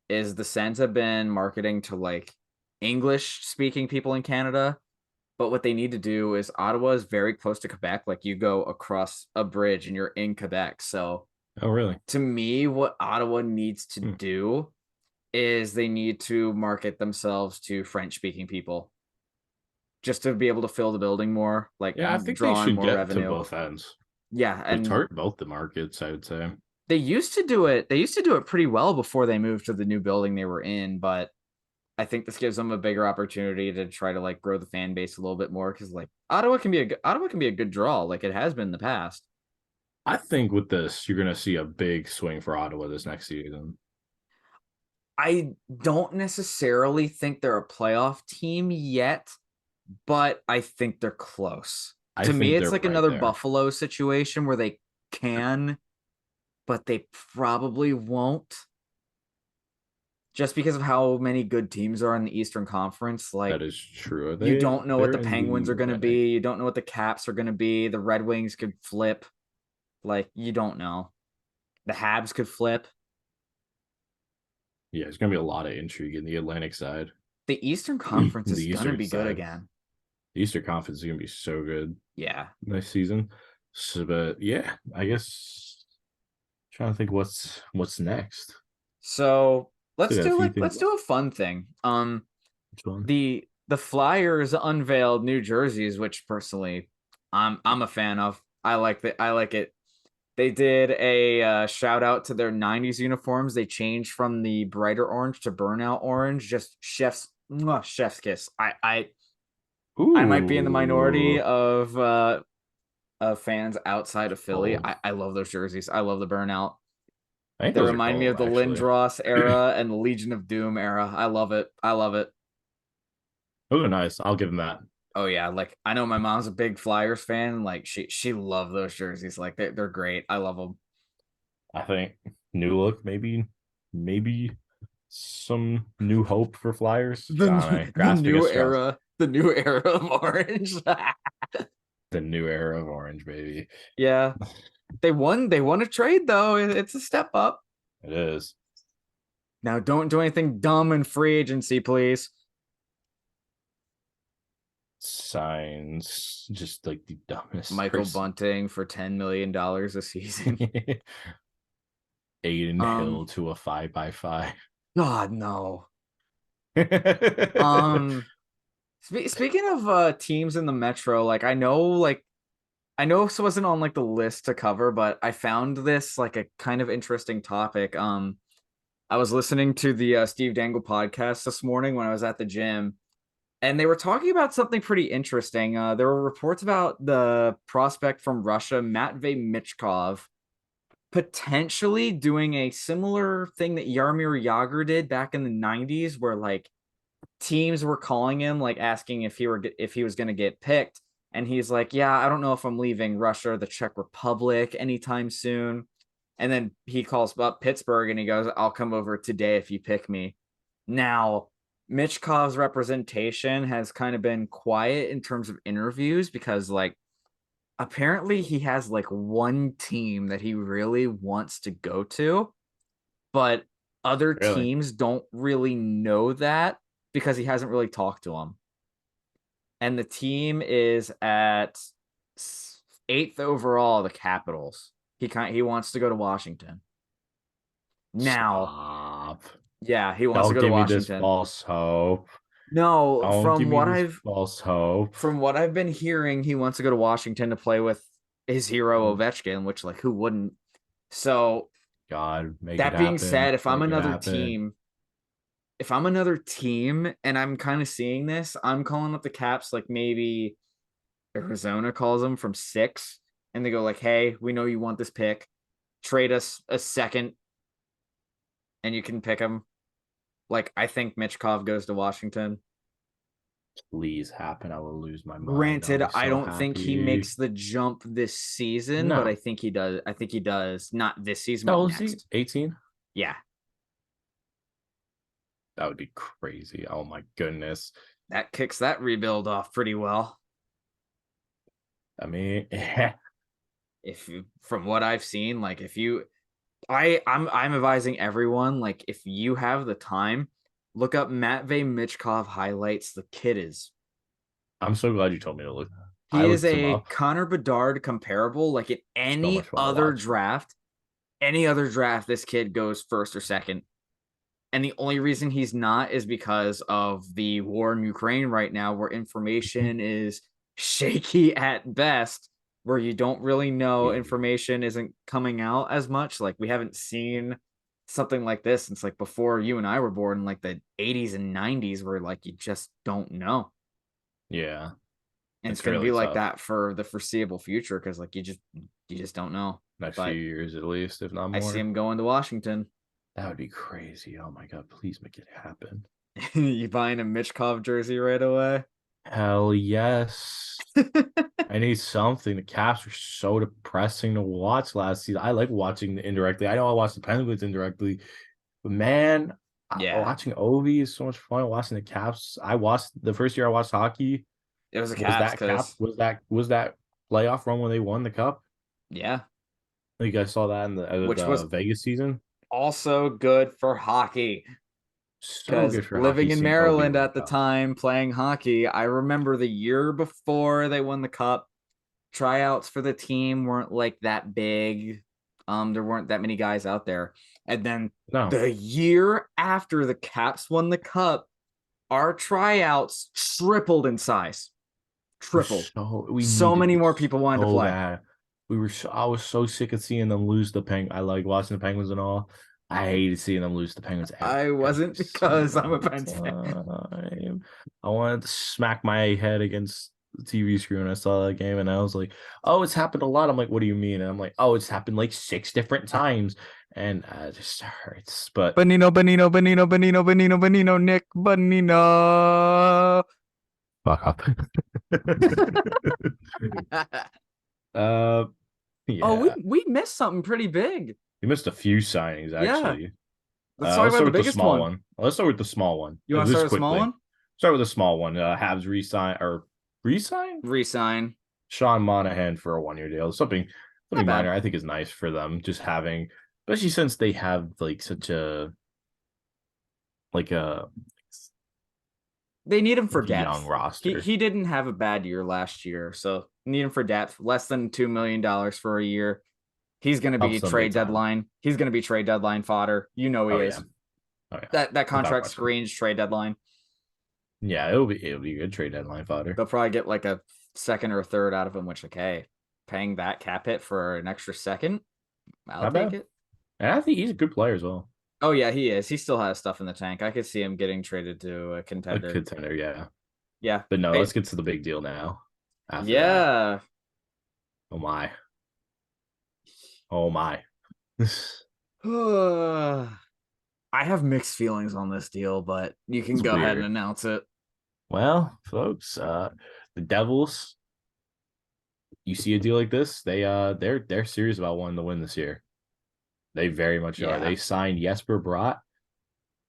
is the Sens have been marketing to like English speaking people in Canada. But what they need to do is Ottawa is very close to Quebec. Like you go across a bridge and you're in Quebec. So oh really? to me, what Ottawa needs to Hmm. do is they need to market themselves to French speaking people just to be able to fill the building more, like Yeah, I think they draw in should more get to revenue. both ends. Yeah, Like and target both the markets, I would say. they used to do it. They used to do it pretty well before they moved to the new building they were in, but I think this gives them a bigger opportunity to try to like grow the fan base a little bit more because like Ottawa can be a good draw, like it has been in the past. I think with this, you're gonna see a big swing for Ottawa this next season. I don't necessarily think they're a playoff team yet, but I think they're close. I To me, think it's they're like right another there. Buffalo situation where they can, but they probably won't. Just because of how many good teams are in the Eastern Conference, That like is true. you don't know what They're the in Penguins the are going to running. be. You don't know what the Caps are going to be. The Red Wings could flip. Like you don't know. The Habs could flip. Yeah, there's gonna be a lot of intrigue in the Atlantic side. The Eastern Conference The is going to Eastern be good side. again. The Eastern Conference is gonna be so good Yeah. next season. So, but yeah, I guess trying to think what's next. So Still got a few things. let's do a fun thing. Which one? The Flyers unveiled new jerseys, which personally I'm a fan of. I like it. They did a shout out to their 90s uniforms. They changed from the brighter orange to burnout orange. Just chef's kiss. I might be in the minority Ooh, of fans outside of Philly. bold. I love those jerseys. I love the burnout. I think They those are remind me cold, of the actually. Lindros era and the Legion of Doom era. I love it. I love it. Those are nice. I'll give them that. Oh yeah, like I know my mom's a big Flyers fan. Like she loved those jerseys. Like they're great. I love them. I think new look, maybe some new hope for Flyers. Trying to grasp at straws. The new era of orange. The new era of orange, baby. Yeah, they won a trade though. It's a step up. It is. Now don't do anything dumb in free agency, please. Signs just like the dumbest Michael person. Bunting for $10 million a season. Aiden Hill to a 5x5. God no. Um, speaking of teams in the Metro, I know this wasn't on like the list to cover, but I found this like a kind of interesting topic. I was listening to the Steve Dangle podcast this morning when I was at the gym, and they were talking about something pretty interesting. There were reports about the prospect from Russia, Matvey Michkov, potentially doing a similar thing that Yarmir Yager did back in the 90s, where like teams were calling him, like asking if he was going to get picked, and he's like, "Yeah, I don't know if I'm leaving Russia or the Czech Republic anytime soon." And then he calls up Pittsburgh and he goes, "I'll come over today if you pick me." Now, Michkov's representation has kind of been quiet in terms of interviews because, like, apparently he has like one team that he really wants to go to, but other Really? teams don't really know that because he hasn't really talked to them. And the team is at eighth overall, the Capitals. He wants to go to Washington. Now, Stop. yeah, he wants to Don't go to give me this Washington. false hope. No, Don't give me this false hope. from what I've been hearing, he wants to go to Washington to play with his hero Oh, Ovechkin, which like who wouldn't? So God, make it that being happen. said, Make it happen. if I'm another team and I'm kind of seeing this, I'm calling up the Caps like maybe Arizona calls them from 6 and they go like, "Hey, we know you want this pick. Trade us a second and you can pick him." Like I think Michkov goes to Washington. Please happen. I will lose my mind. I'll Granted, be I so don't think he happy. makes the jump this season, but I No. think he does. I think he does. Not this season, How but old is he? next. 18? Yeah, That would be crazy. Oh my goodness. that kicks that rebuild off pretty well. I mean, If you, from what I've seen, like if you, I'm advising everyone, like if you have the time, look up Matvey Michkov highlights. The kid is I'm so glad you told me to look. I he is looked him a up. Connor Bedard comparable. Like in So much fun to watch. any other draft, this kid goes first or second. And the only reason he's not is because of the war in Ukraine right now, where information is shaky at best, where you don't really know, Yeah. information isn't coming out as much. Like we haven't seen something like this since like before you and I were born in like the 80s and 90s, where like you just don't know. Yeah. And it's It's gonna be really like tough. that for the foreseeable future because like you just don't know. Next few But years at least, if not I see more. him going to Washington. That would be crazy. Oh my god, please make it happen. You buying a Mitchkov jersey right away? Hell yes. I need something. The Caps were so depressing to watch last season. I like watching indirectly. I know I watched the Penguins indirectly, but man, Yeah, watching Ovi is so much fun. Watching the Caps. I watched the first year I watched hockey. it was a Was Caps that Cap? because Was that playoff run when they won the cup? yeah, You guys saw that in which was the Vegas season. also good for hockey. So Because good for hockey living in seeing Ovi Maryland win the at the cup. time, playing hockey, I remember the year before they won the cup, tryouts for the team weren't like that big. There weren't that many guys out there. And then No, the year after the Caps won the cup, our tryouts tripled in size. Tripled. we So needed many it more people wanted to so play. bad. I was so sick of seeing them lose the I like watching the Penguins and all. I hated seeing them lose the Penguins I every wasn't because I'm a single Pens fan. time. I wanted to smack my head against the TV screen when I saw that game, and I was like, "Oh, it's happened a lot." I'm like, "What do you mean?" And I'm like, "Oh, it's happened like 6 different times," and it just hurts. But Benino, Benino, Benino, Benino, Benino, Benino, Nick Benino. fuck up. uh, Oh, yeah. we missed something pretty big. You missed a few signings, Yeah. actually. Let's talk Let's about start the with the biggest small one. one. Let's start with the small one. You want to This start with a small quickly. one? Start with the small one. Habs resign or resign Resign. Sean Monahan for a 1 year deal. Not Something bad. minor. I think is nice for them. Just having, especially since they have like such a like a They need him for young depth. He roster. he didn't have a bad year last year, so need him for depth. Less than $2 million for a year. He's gonna be Helps them big trade time. deadline. He's gonna be trade deadline fodder. You know he Oh yeah. is. Oh yeah. That Without contract question. screens trade deadline. Yeah, it'll be good trade deadline fodder. They'll probably get like a second or a third out of him, which okay, paying that cap hit for an extra second, I'll Not take bad. it. And I think he's a good player as well. Oh yeah, he is. He still has stuff in the tank. I could see him getting traded to a A contender. contender, yeah. Yeah. But no, Hey, let's get to the big deal now. After that. yeah. Oh my. Oh my. I have mixed feelings on this deal, but you can It's go ahead and weird. announce it. Well, folks, the Devils, you see a deal like this, they're serious about wanting to win this year. They very much are. Yeah. They signed Jesper Bratt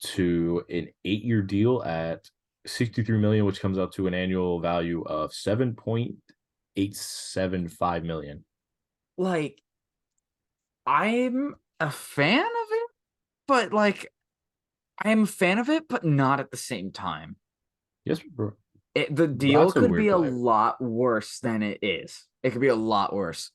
to an 8 year deal at 63 million, which comes out to an annual value of 7.875 million. Like, I'm a fan of it, but like I am a fan of it, but not at the same time. Jesper The deal Bratt's a could be weird a player. lot worse than it is. It could be a lot worse.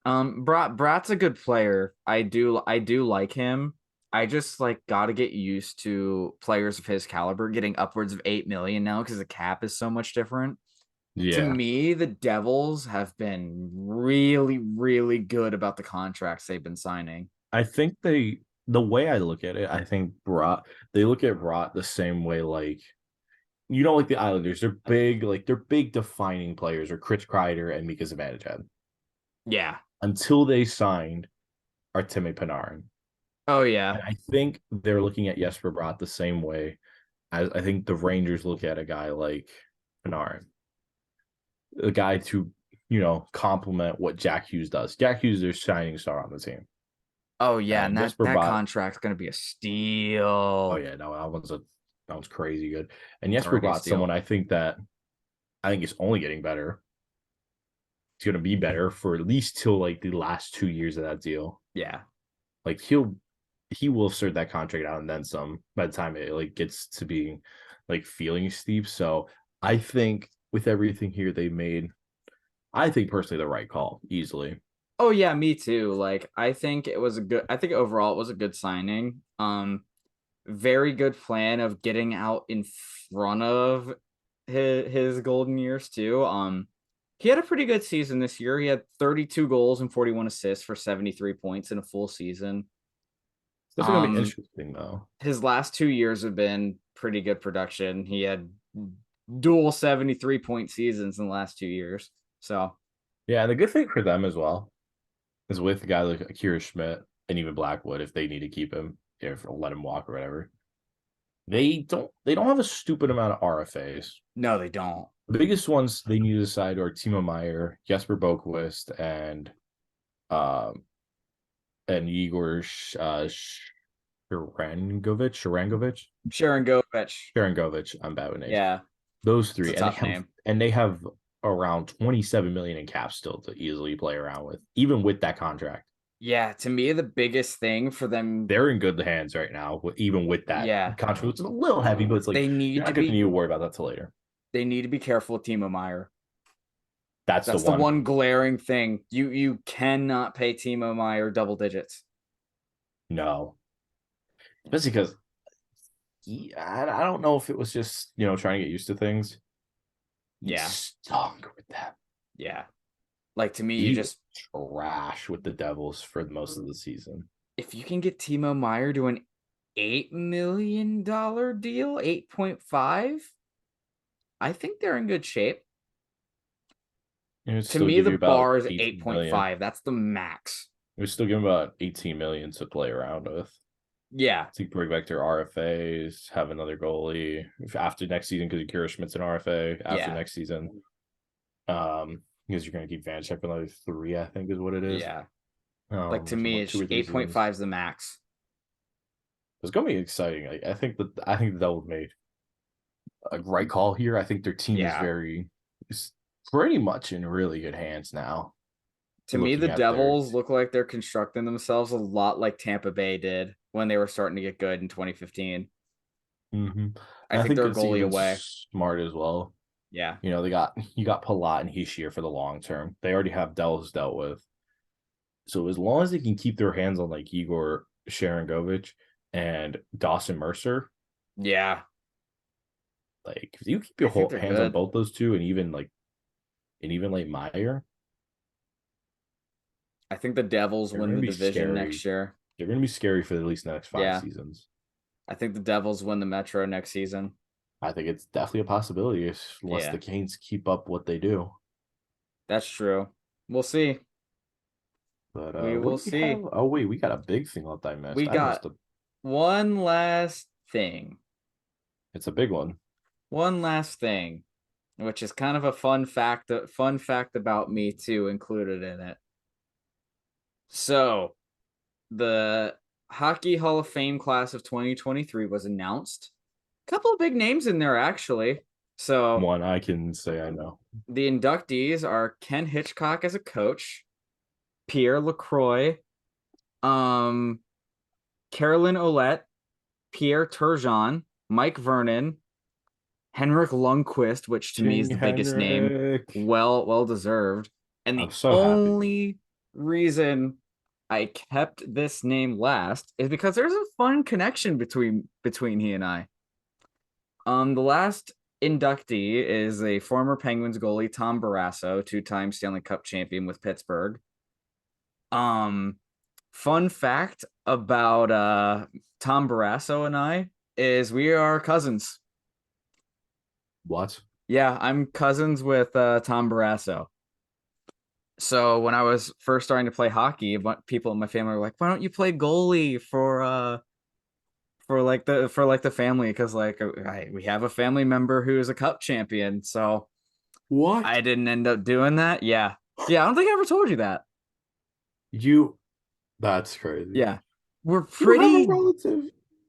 Brat's a good player. I do like him. I just like got to get used to players of his caliber getting upwards of 8 million now because the cap is so much different. To Yeah. me, the Devils have been really, really good about the contracts they've been signing. I think the way I look at it, I think they look at Brot the same way, like, like the Islanders, they're big defining players, or Chris Kreider and Mika Zibanejad, Yeah. until they signed Artemi Panarin. Oh yeah. And I think they're looking at Jesper Brot the same way as I think the Rangers look at a guy like Panarin, a guy to, complement what Jack Hughes does. Jack Hughes is their shining star on the team. Oh yeah, and And that Jesper that Bot, contract's gonna be a oh steal. yeah, no, that one's crazy good. And It's Jesper already a Bot's someone steal. I think is only getting better. It's gonna be better for at least till like the last 2 years of that deal. Yeah. Like he will serve that contract out and then some by the time it like gets to being like feeling steep. So I think with everything here they made, I think personally the right call easily. Oh yeah, me too. Like I think overall it was a good signing. Very good plan of getting out in front of his golden years too. He had a pretty good season this year. He had 32 goals and 41 assists for 73 points in a full season. It's definitely gonna be Um, interesting though. his last 2 years have been pretty good production. He had dual 73-point seasons in the last 2 years. So Yeah, and the good thing for them as well is with a guy like Akira Schmidt and even Blackwood, if they need to keep him, if let him walk or whatever, they don't have a stupid amount of RFAs. no, they don't. The biggest ones they need to decide are Timo Meyer, Jesper Boquist, um and Igor Sharangovich. Sharon Govich. Sharangovich. I'm bad with names. Yeah, Those it's a three, and they tough have name. and they have around 27 million in cap still to easily play around with, even with that contract. Yeah, to me, the biggest thing for them, They're in good hands right now, even with that yeah, contract. It's a little heavy, but it's like they you're need to not going to need be to worry about that till later. they need to be careful with Timo Meyer. That's the That's the one. one glaring thing. You cannot pay Timo Meyer double digits. No, especially because I don't know if it was just trying to get used to things. He Yeah, stunk with that. yeah. Like to me, you He was just trash with the Devils for most of the season. if you can get Timo Meyer to an $8 million deal, 8.5, I think they're in good shape. It would To still me, give the you about bar is 18 million. 8.5. That's the max. It would still give him about 18 million to play around with. Yeah, To bring back their RFAs, have another goalie after next season because Akira Schmidt's an RFA after yeah, next season. Because you're going to keep Vanchek for another 3, I think is what it is. yeah. Like to So me, what, it's 2 or 3 seasons. 8.5 is the max. It's going to be exciting. I think the Devils made a right call here. I think their team Yeah. is pretty much in really good hands now. To me, the Looking at their Devils look like they're constructing themselves a lot like Tampa Bay did when they were starting to get good in 2015. Mhm. I I think think they're a it's goalie even away. smart as well. Yeah. You got Palat and Hischier for the long term. They already have Dells dealt with. So as long as they can keep their hands on like Igor Sharangovich and Dawson Mercer, Yeah. like if you keep I your think they're hands on good. both those two, and even like Meyer, I think the Devils they're win gonna the be division scary. next year. They're gonna be scary for at least the next 5 seasons. I think the Devils win the Metro next season. I think it's definitely a possibility unless the Yeah, Canes keep up what they do. that's true. We'll see. But We what will do we have? see. Oh wait, we got a big thing left I missed. We I missed got a one last thing. It's a big one. One last thing, which is kind of a fun fact about me too, included in it. So, the Hockey Hall of Fame class of 2023 was announced. A couple of big names in there, actually. So, One I can say I know. the inductees are Ken Hitchcock as a coach, Pierre Lacroix, um, Carolyn Ouellette, Pierre Turgeon, Mike Vernon, Henrik Lundqvist, which to me is King the biggest name. Henrik. Well deserved. And I'm the so happy. only reason I kept this name last is because there's a fun connection between he and I. The last inductee is a former Penguins goalie, Tom Barrasso, two-time Stanley Cup champion with Pittsburgh. Um, fun fact about Tom Barrasso and I is we are cousins. What? Yeah, I'm cousins with Tom Barrasso. So when I was first starting to play hockey, people in my family were like, "Why don't you play goalie for like the family?" Because like we have a family member who is a cup champion. So What? I didn't end up doing that. Yeah, yeah. I don't think I ever told you that. You That's crazy. Yeah. We're You have a pretty relative.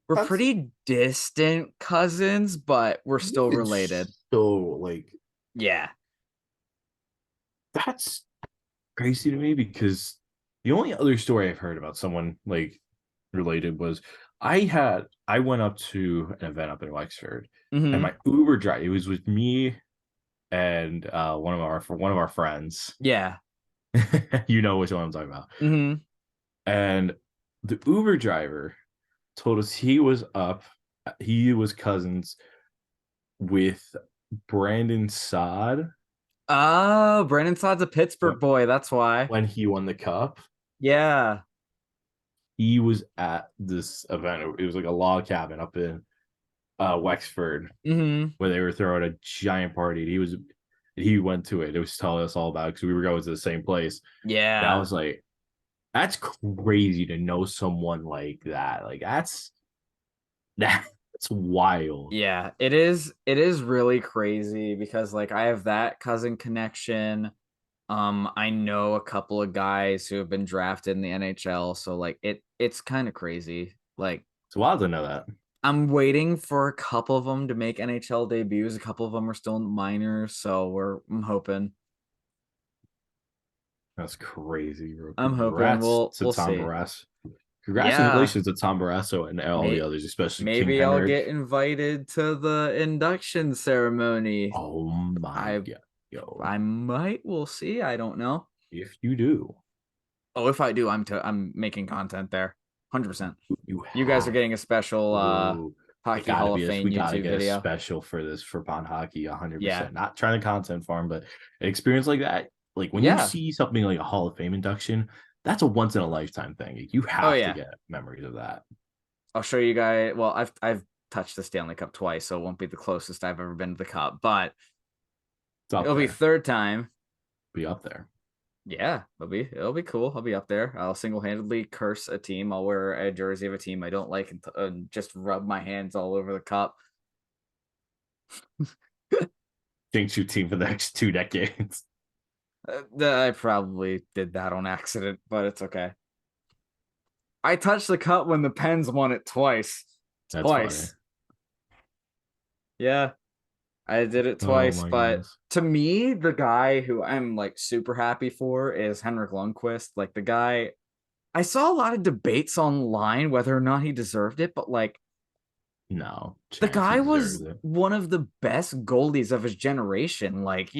we're That's pretty distant cousins, but we're still even related. so like Yeah. that's crazy to me because the only other story I've heard about someone like related was I went up to an event up in Wexford and Mm-hmm. my Uber driver it was with me and one of our friends. Yeah. You know which one I'm talking about. Mm-hmm. And the Uber driver told us he was cousins with Brandon Saad. Oh, Brandon Saad's a Pittsburgh Yep. boy. That's why. When he won the cup. Yeah. He was at this event. It was like a log cabin up in Wexford Mm-hmm. where they were throwing a giant party. He went to it. It was telling us all about it because we were going to the same place. And I Yeah. was like, that's crazy to know someone like that. Like that's wild. Yeah. It is really crazy because like I have that cousin connection. I know a couple of guys who have been drafted in the NHL, so like it's kind of crazy. Like It's wild to know that. I'm waiting for a couple of them to make NHL debuts. A couple of them are still in the minors, so I'm hoping. That's crazy, bro. I'm hoping Congrats to we'll Tom see. Barrasso. Yeah, Congratulations to Tom Barrasso and all the may others, especially King maybe I'll Henrik. get invited to the induction ceremony. Oh my I god. Yo, I might. We'll see. I don't know. if you do, Oh, if I do, I'm making content there. 100%. you You guys are have getting a special to. It Hockey gotta Hall of be this. We Fame gotta YouTube get a video. special for this for Pond Hockey, Yeah. 100%. Not trying to content farm, but an experience like that, like when you Yeah. see something like a Hall of Fame induction, that's a once in a lifetime thing. Like, you Oh have to yeah. get memories of that. I'll show you guys. Well, I've touched the Stanley Cup twice, so it won't be the closest I've ever been to the cup, but It's up it'll be there. third time. Be up there. Yeah, it'll be cool. I'll be up there. I'll single-handedly curse a team. I'll wear a jersey of a team I don't like and just rub my hands all over the cup. Jinx your team for the next 2 decades. I probably did that on accident, but it's okay. I touched the cup when the Pens won it twice. That's funny. Twice. Yeah, I did it Oh twice, my but goodness. to me, the guy who I'm like super happy for is Henrik Lundqvist. Like the guy, I saw a lot of debates online whether or not he deserved it, but like No the chance he guy deserves was it. one of the best goalies of his generation. Like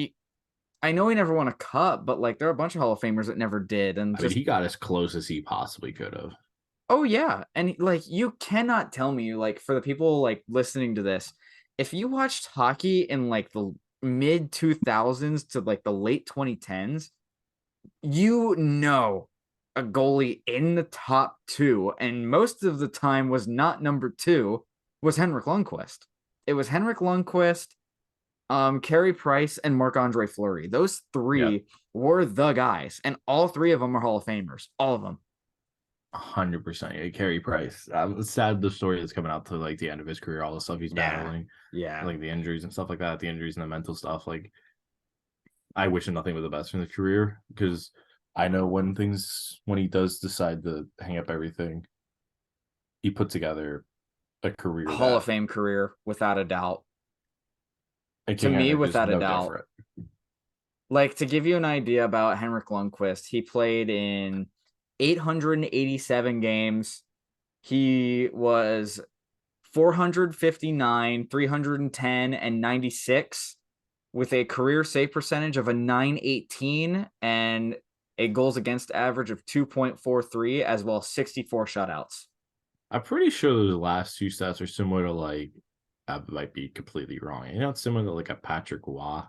I know he never won a cup, but like there are a bunch of Hall of Famers that never did, and I mean, just he got as close as he possibly could have. oh yeah, and like you cannot tell me like for the people like listening to this, if you watched hockey in like the mid 2000s to like the late 2010s, you know a goalie in the top two, and most of the time was not number two, was Henrik Lundqvist. It was Henrik Lundqvist, Carey Price, and Marc Andre Fleury. Those Yep. three were the guys, and all three of them are Hall of Famers. All of them. 100%. Yeah, Carey Price. It's sad the story that's coming out to like the end of his career, all the stuff he's Yeah. battling, Yeah. like the injuries and stuff like that, the injuries and the mental stuff. Like, I wish him nothing but the best in his career because I know when he does decide to hang up everything, he put together a career Hall of that Fame career, without a doubt. and To King me, Henrik is without a no doubt. different. Like to give you an idea about Henrik Lundqvist, he played in 887 games. He was 459, 310, and 96 with a career save percentage of a 918 and a goals against average of 2.43, as well as 64 shutouts. I'm pretty sure those last two stats are similar to like I might be completely wrong. You know, it's similar to like a Patrick Waugh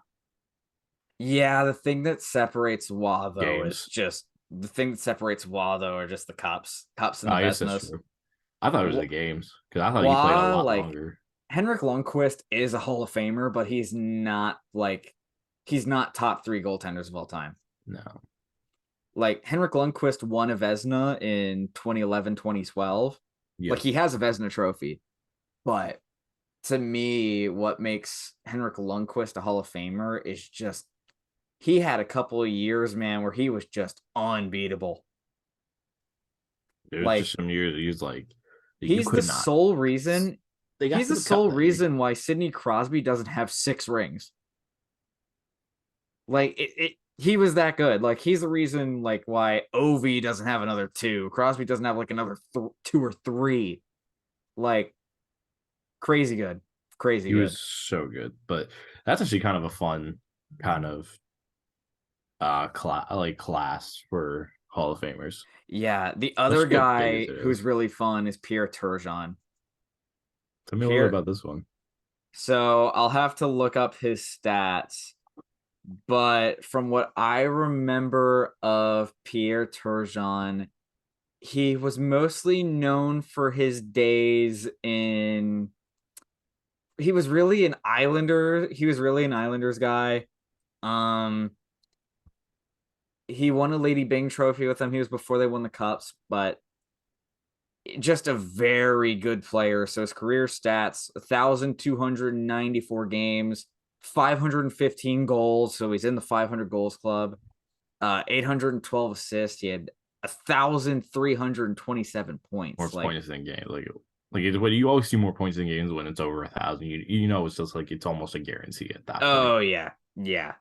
Yeah, the thing that separates Wa though is games. just the thing that separates Wa though are just the cups and the I guess that's Vesnos. true. I thought it was Wa, the games because I thought he played a lot like longer. Henrik Lundqvist is a Hall of Famer, but he's not top three goaltenders of all time. No. Like Henrik Lundqvist won a Vezina in 2011, 2012. Like Yes. he has a Vezina trophy, but to me, what makes Henrik Lundqvist a Hall of Famer is just he had a couple of years, man, where he was just unbeatable. There was Like just some years he was like you he's the could not. sole reason. They got He's to the the cup sole that year. reason why Sidney Crosby doesn't have 6 rings. Like he was that good. Like he's the reason like why Ovi doesn't have another 2. Crosby doesn't have like another 2 or 3. Like crazy good. Crazy He good. was so good. But that's actually kind of a fun kind of class for Hall of Famers. Yeah, the Let's other get big as guy it who's is. really fun is Pierre Turgeon. Tell me a little bit Pierre about this one. So I'll have to look up his stats, but from what I remember of Pierre Turgeon, he was mostly known for his days in. He was really an Islander. He was really an Islanders guy. Um, he won a Lady Bing trophy with them. He was before they won the cups, but just a very good player. So his career stats 1,294 games, 515 goals. So he's in the 500 goals club, 812 assists. He had 1,327 More points. points than games. But you always see more points in games when it's over 1,000. You know it's just like it's almost a guarantee at that point. Oh, yeah. Yeah.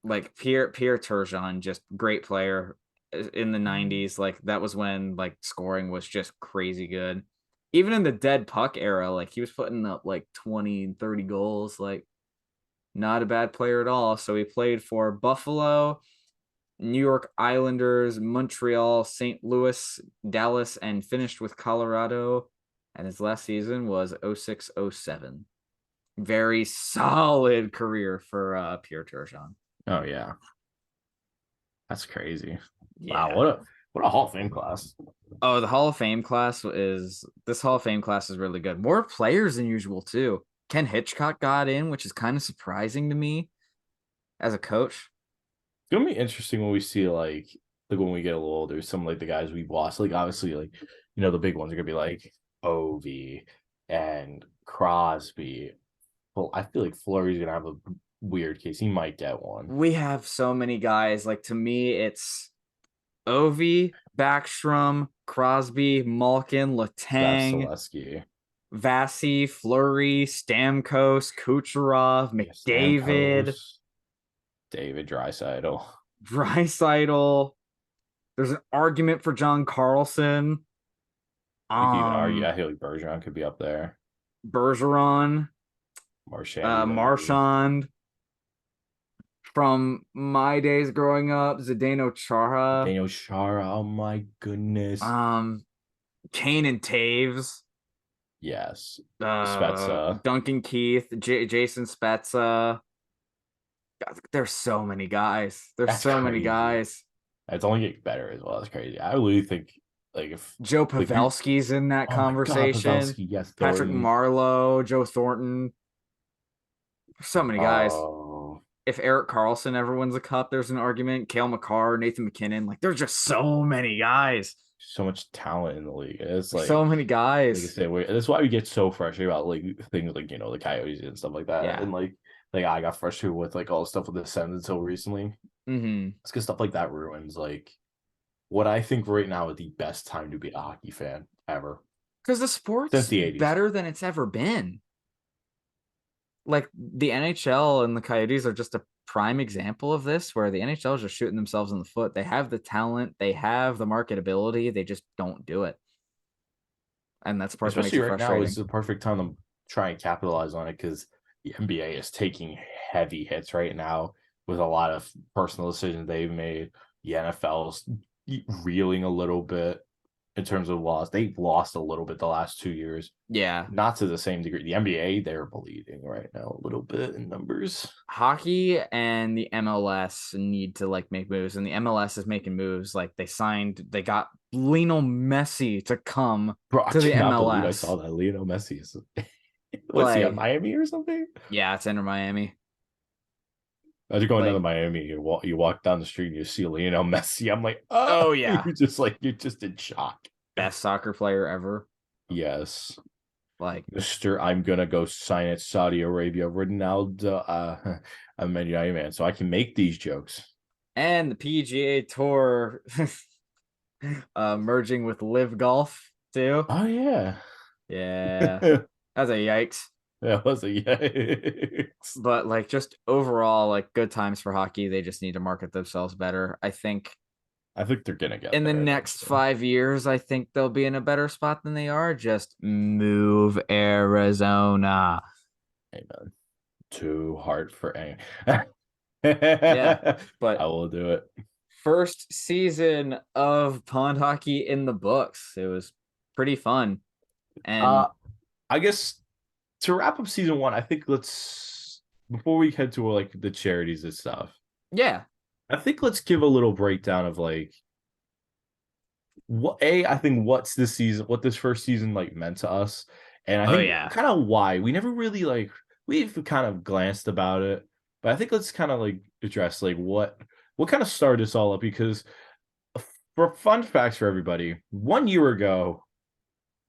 Like Pierre Turgeon, just great player in the 90s. Like that was when like scoring was just crazy good. Even in the dead puck era, like he was putting up like 20 and 30 goals. Like not a bad player at all. So he played for Buffalo, New York Islanders, Montreal, St. Louis, Dallas, and finished with Colorado. And his last season was 06-07. Very solid career for Pierre Turgeon. Oh yeah, that's crazy. Wow, Yeah. what a Hall of Fame class. Oh, the Hall of Fame class is this Hall of Fame class is really good. More players than usual too. Ken Hitchcock got in, which is kind of surprising to me as a coach. It's gonna be interesting when we see like when we get a little older, some like the guys we've lost. Like obviously, like the big ones are gonna be like Ovi and Crosby. Well, I feel like Fleury's gonna have a weird case. He might get one. We have so many guys. Like to me, it's Ovi, Backstrom, Crosby, Malkin, Letang, Vasilevsky. Vasi, Fleury, Stamkos, Kucherov, McDavid, Stamkos, David Draisaitl. Draisaitl. There's an argument for John Carlson. You could even argue. I feel like Bergeron could be up there. Bergeron, Marchand, even maybe. Marchand. From my days growing up, Zdeno Chara, Daniel Chara. Oh my goodness. Kane and Taves, Yes. Spezza. Duncan Keith, Jason Spezza. God, there's so many guys. There's That's so many crazy. guys. It's only getting better as well. It's crazy. I really think like if Joe like you, Pavelski's in that oh my god, conversation. Pavelski, yes, Patrick Thornton. Marleau, Joe Thornton. So many guys. Oh, If Eric Carlson ever wins a cup, there's an argument. Cale Makar, Nathan McKinnon. Like, there's just so many guys. so much talent in the league. It's So many like I guys. said, that's why we get so frustrated about like things like the Coyotes and stuff like that. Yeah. And like I got frustrated with like all the stuff with the Sens until recently. Mm-hmm. It's because stuff like that ruins like what I think right now is the best time to be a hockey fan ever. Because the sport's Since the 80s. better than it's ever been. Like the NHL and the Coyotes are just a prime example of this, where the NHL is just shooting themselves in the foot. They have the talent, they have the marketability, they just don't do it. And that's part Especially that makes it right now frustrating. is the perfect time to try and capitalize on it because the NBA is taking heavy hits right now with a lot of personal decisions they've made. The NFL's reeling a little bit in terms of loss. They've lost a little bit the last 2 years. Yeah. Not to the same degree. The NBA, they're bleeding right now a little bit in numbers. Hockey and the MLS need to like make moves, and the MLS is making moves. Like they got Lionel Messi to come Bro, to the I cannot MLS. believe I saw that Lionel Messi is what's he at Miami or something? Yeah, it's Inter Miami. As you're going down to Miami, you walk down the street and you see Lionel Messi. I'm like, oh yeah, you're just in shock. Best soccer player ever. Yes, like Mr. I'm gonna go sign at Saudi Arabia, Ronaldo. I'm a United man, so I can make these jokes. And the PGA Tour Merging with Live Golf too. Oh yeah. Yeah, that's a yikes. That was a yikes. But like just overall, like good times for hockey. They just need to market themselves better. I think I think they're gonna get in the there next eventually. 5 years, I think they'll be in a better spot than they are. Just move Arizona. Amen. Too hard for any. Yeah, I but will do it. first season of pond hockey in the books. It was pretty fun. And Uh, I guess to wrap up season one, I think let's before we head to like the charities and stuff. yeah, I think let's give a little breakdown of like I think what's this season, what this first season like meant to us, and I oh think yeah, kind of why we never really like we've kind of glanced about it, but I think let's kind of like address like what kind of started this all up because for fun facts for everybody, 1 year ago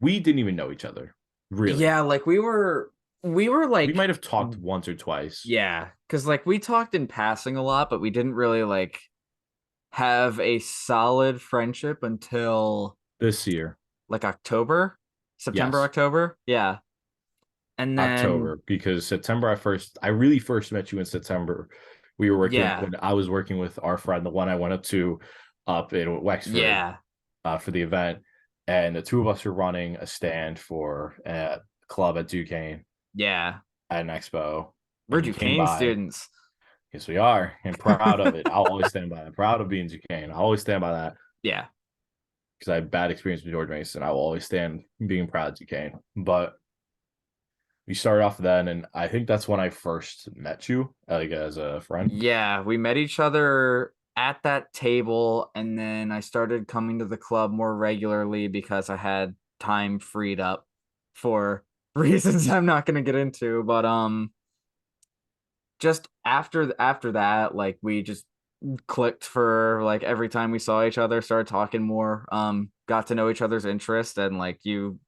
we didn't even know each other really. yeah. Like we were We like, might have talked once or twice yeah, because like we talked in passing a lot, but we didn't really like have a solid friendship until this year. like October, September, Yes, October. Yeah. And then, October because September I really first met you in September. We were working yeah, when I was working with our friend, the one I went up to up in Wexford yeah, for the event, and the two of us were running a stand for a club at Duquesne yeah. at an expo, We're and you came Duquesne by. students. Yes, we are, and proud of it. I'll always stand by it. I'm proud of being Duquesne. I'll always stand by that Yeah. because I had bad experience with George Mason. I will always stand being proud of Duquesne, but we started off then, and I think that's when I first met you, like as a friend. Yeah. We met each other at that table, and then I started coming to the club more regularly because I had time freed up for reasons I'm not gonna get into. But just after that, like we just clicked for like every time we saw each other, started talking more, got to know each other's interest, and like you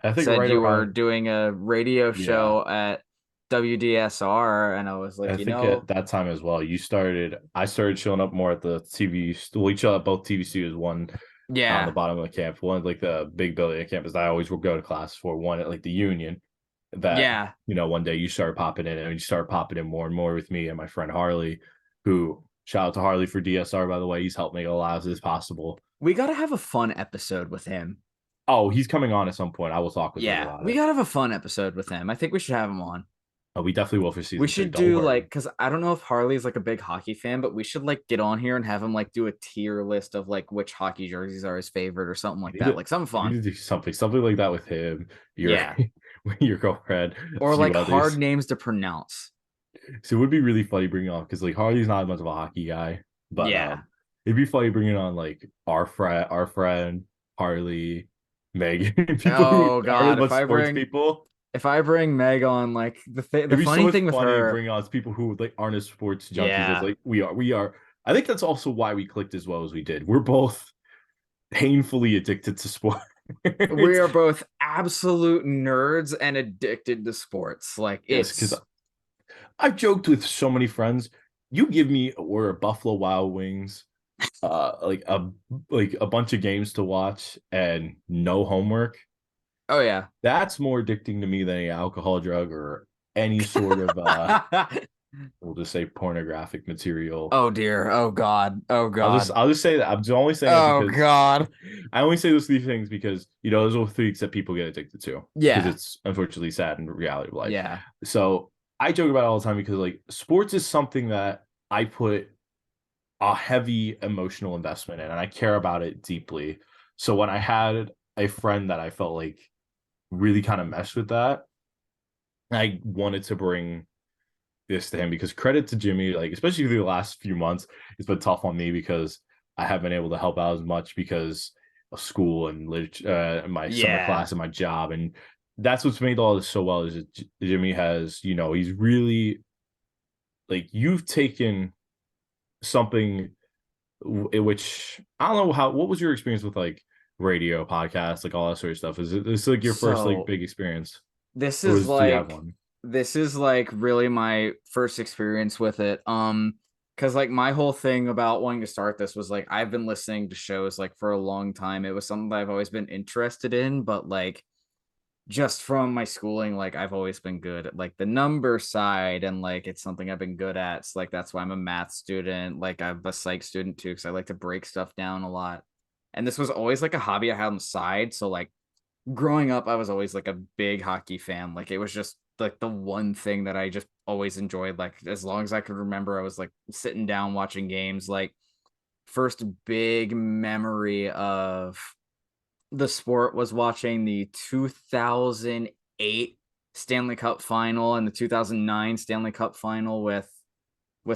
I think said right you were around, doing a radio yeah, show at WDSR, and I was I like, think at that time as well. I started showing up more at the TV. We chill at both TV studios, one on the yeah, bottom of the campus, one like the big building at campus. I always would go to class for one at like the Union. That yeah, one day you started popping in, and you started popping in more and more with me and my friend Harley, who shout out to Harley for DSR by the way. He's helped make a lot of this possible. we gotta have a fun episode with him. Oh, he's coming on at some point. I will talk with him Yeah, about we it. gotta have a fun episode with him. I think we should have him on. Oh, we definitely will for We season 2. should Don't do like, worry. because I don't know if Harley's like a big hockey fan, but we should like get on here and have him like do a tier list of like which hockey jerseys are his favorite or something like We need that. to, Like something we fun. need to do something like that with him, your Yeah. your girlfriend, a Or few like hard others. names to pronounce. So it would be really funny bringing on because like Harley's not much of a hockey guy, but Yeah. it'd be funny bringing on like our friend Harley, Megan, people who Oh aren't as God. much sports people. If I bring Meg on, like the It'd be so funny much thing with funny her, bringing on people who like aren't as sports junkies as yeah, like we are. We are. I think that's also why we clicked as well as we did. We're both painfully addicted to sports. we are both absolute nerds and addicted to sports. Like Yes, because it's I've joked with so many friends. You give me or Buffalo Wild Wings, like a bunch of games to watch and no homework. oh yeah. That's more addicting to me than any alcohol, drug, or any sort of we'll just say pornographic material. Oh dear. Oh God. Oh God. I'll just say that. I'm only saying that Oh because God. I only say those three things because those are things that people get addicted to because Yeah. it's unfortunately sad in reality of life. Yeah. So I joke about it all the time because like sports is something that I put a heavy emotional investment in and I care about it deeply. So when I had a friend that I felt like really kind of meshed with that, I wanted to bring this to him because credit to Jimmy, like especially through the last few months, it's been tough on me because I haven't been able to help out as much because of school and my summer Yeah. class and my job, and that's what's made all this so well is that Jimmy has, he's really like you've taken something in which I don't know what was your experience with like radio podcasts, like all that sort of stuff. Is it this like your first like So big experience, this or is do you have like one? this is like really my first experience with it. Because like my whole thing about wanting to start this was like I've been listening to shows like for a long time. It was something that I've always been interested in, but like just from my schooling, like I've always been good at like the number side, and like it's something I've been good at. So like that's why I'm a math student. Like I'm a psych student too, because I like to break stuff down a lot. And this was always like a hobby I had on the side. So like growing up, I was always like a big hockey fan. Like it was just like the one thing that I just always enjoyed. Like as long as I could remember, I was like sitting down watching games. Like first big memory of the sport was watching the 2008 Stanley Cup final and the 2009 Stanley Cup final with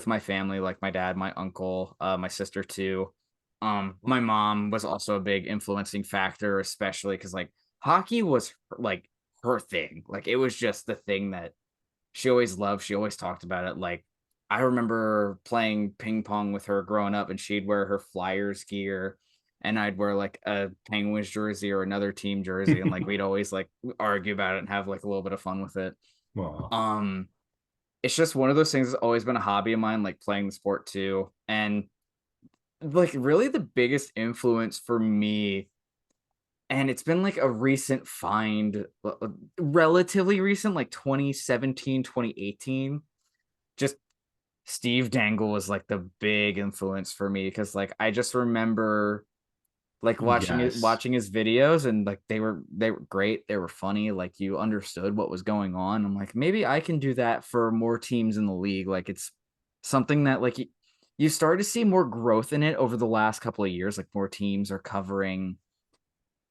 my family, like my dad, my uncle, my sister too. My mom was also a big influencing factor, especially because like hockey was like her thing. Like it was just the thing that she always loved. She always talked about it. Like I remember playing ping pong with her growing up, and she'd wear her Flyers gear, and I'd wear like a Penguins jersey or another team jersey, and like we'd always like argue about it and have like a little bit of fun with it. Well, Um, it's just one of those things that's always been a hobby of mine, like playing the sport too. And like really the biggest influence for me, and it's been like a recent find, relatively recent, like 2017, 2018. Just Steve Dangle was like the big influence for me because like I just remember like yes. watching his videos, and like they were great, they were funny, like you understood what was going on. I'm like maybe I can do that for more teams in the league. Like it's something that like you start to see more growth in it over the last couple of years. Like more teams are covering,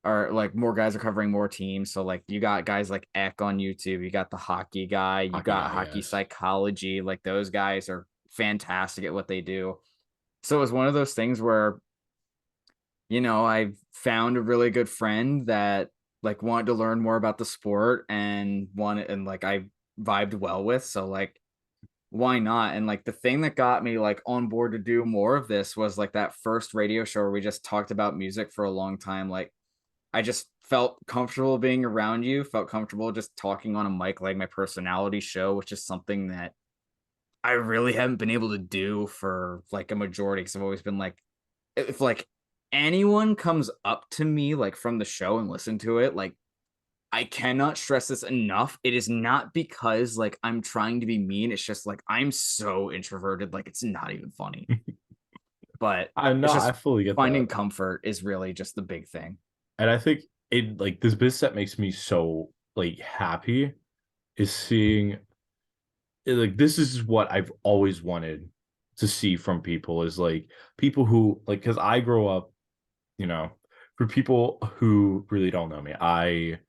or like more guys are covering more teams. So like you got guys like Eck on YouTube, you got the hockey guy, you Hockey got guy, hockey yes. psychology. Like those guys are fantastic at what they do. So it was one of those things where, I found a really good friend that like wanted to learn more about the sport and wanted, and like I vibed well with. So like why not? And like the thing that got me like on board to do more of this was like that first radio show where we just talked about music for a long time. Like I just felt comfortable being around you, felt comfortable just talking on a mic, like my personality show, which is something that I really haven't been able to do for like a majority, because I've always been like, if like anyone comes up to me like from the show and listen to it, like I cannot stress this enough. It is not because like I'm trying to be mean. It's just like I'm so introverted, like it's not even funny. But I know, it's I just fully get that. finding comfort is really just the big thing. And I think it like this business that makes me so like happy is seeing like this is what I've always wanted to see from people is like people who like because I grow up, you know, for people who really don't know me, I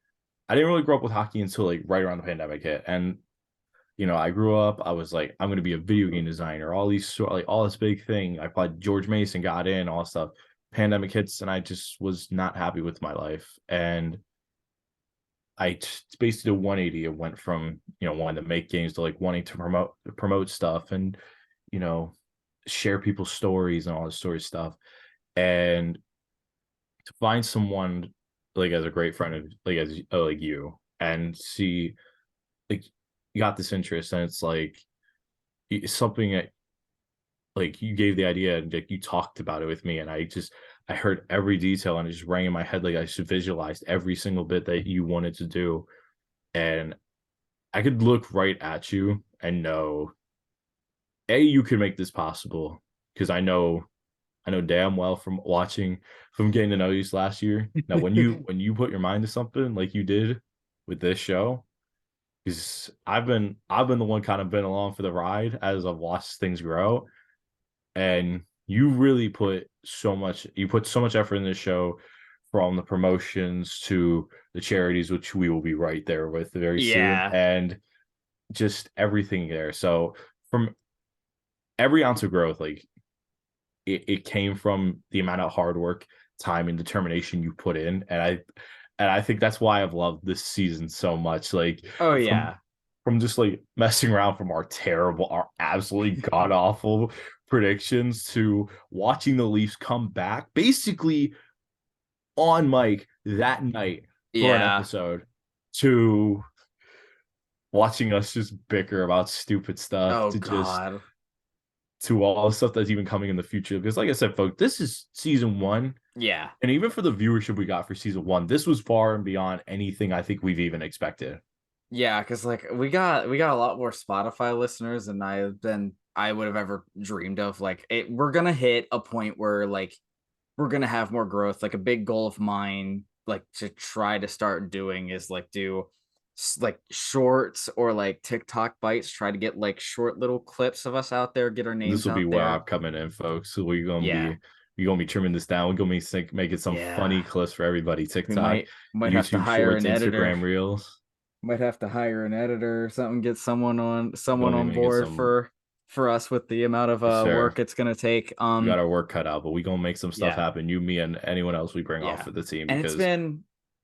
didn't really grow up with hockey until like right around the pandemic hit. And I grew up, I was like, I'm gonna be a video game designer, all these like all this big thing. I applied George Mason, got in, all stuff. Pandemic hits, and I just was not happy with my life. And basically did a 180. It went from wanting to make games to like wanting to promote stuff and you know share people's stories and all this sort of stuff. And to find someone like as a great friend of like as like you and see like you got this interest and it's like it's something that like you gave the idea and like you talked about it with me and I heard every detail and it just rang in my head like I should visualize every single bit that you wanted to do. And I could look right at you and know, A, you could make this possible because I know damn well from getting to know you last year. Now, when you put your mind to something like you did with this show, because I've been the one kind of been along for the ride as I've watched things grow, and you put so much effort in this show from the promotions to the charities, which we will be right there with very soon, Yeah. and just everything there. So from every ounce of growth, like it came from the amount of hard work, time, and determination you put in. And I think that's why I've loved this season so much. Like Oh from yeah. from just like messing around from our absolutely god awful predictions to watching the Leafs come back basically on mic that night for an Yeah. episode to watching us just bicker about stupid stuff Oh to just God. to all the stuff that's even coming in the future. Because, like I said, folks, this is season one. Yeah. And even for the viewership we got for season one, this was far and beyond anything I think we've even expected. Yeah, because like we got a lot more Spotify listeners than I would have ever dreamed of. Like we're gonna hit a point where like we're gonna have more growth. Like a big goal of mine, like to try to start doing is like do like shorts or like TikTok bites. Try to get like short little clips of us out there, get our This names will be out where there. I'm coming in, folks. So Yeah, we're gonna be trimming this down. We're gonna be making some funny yeah. clips for everybody. We TikTok, might have to YouTube hire Shorts, an editor. Instagram Reels. Might have to hire an editor or something, get We're someone gonna be on making board some. for us with the amount of Yes, sir. work it's gonna take. We got our work cut out, but we gonna make some stuff Yeah, happen. You, me, and anyone else we bring off yeah. for the team And because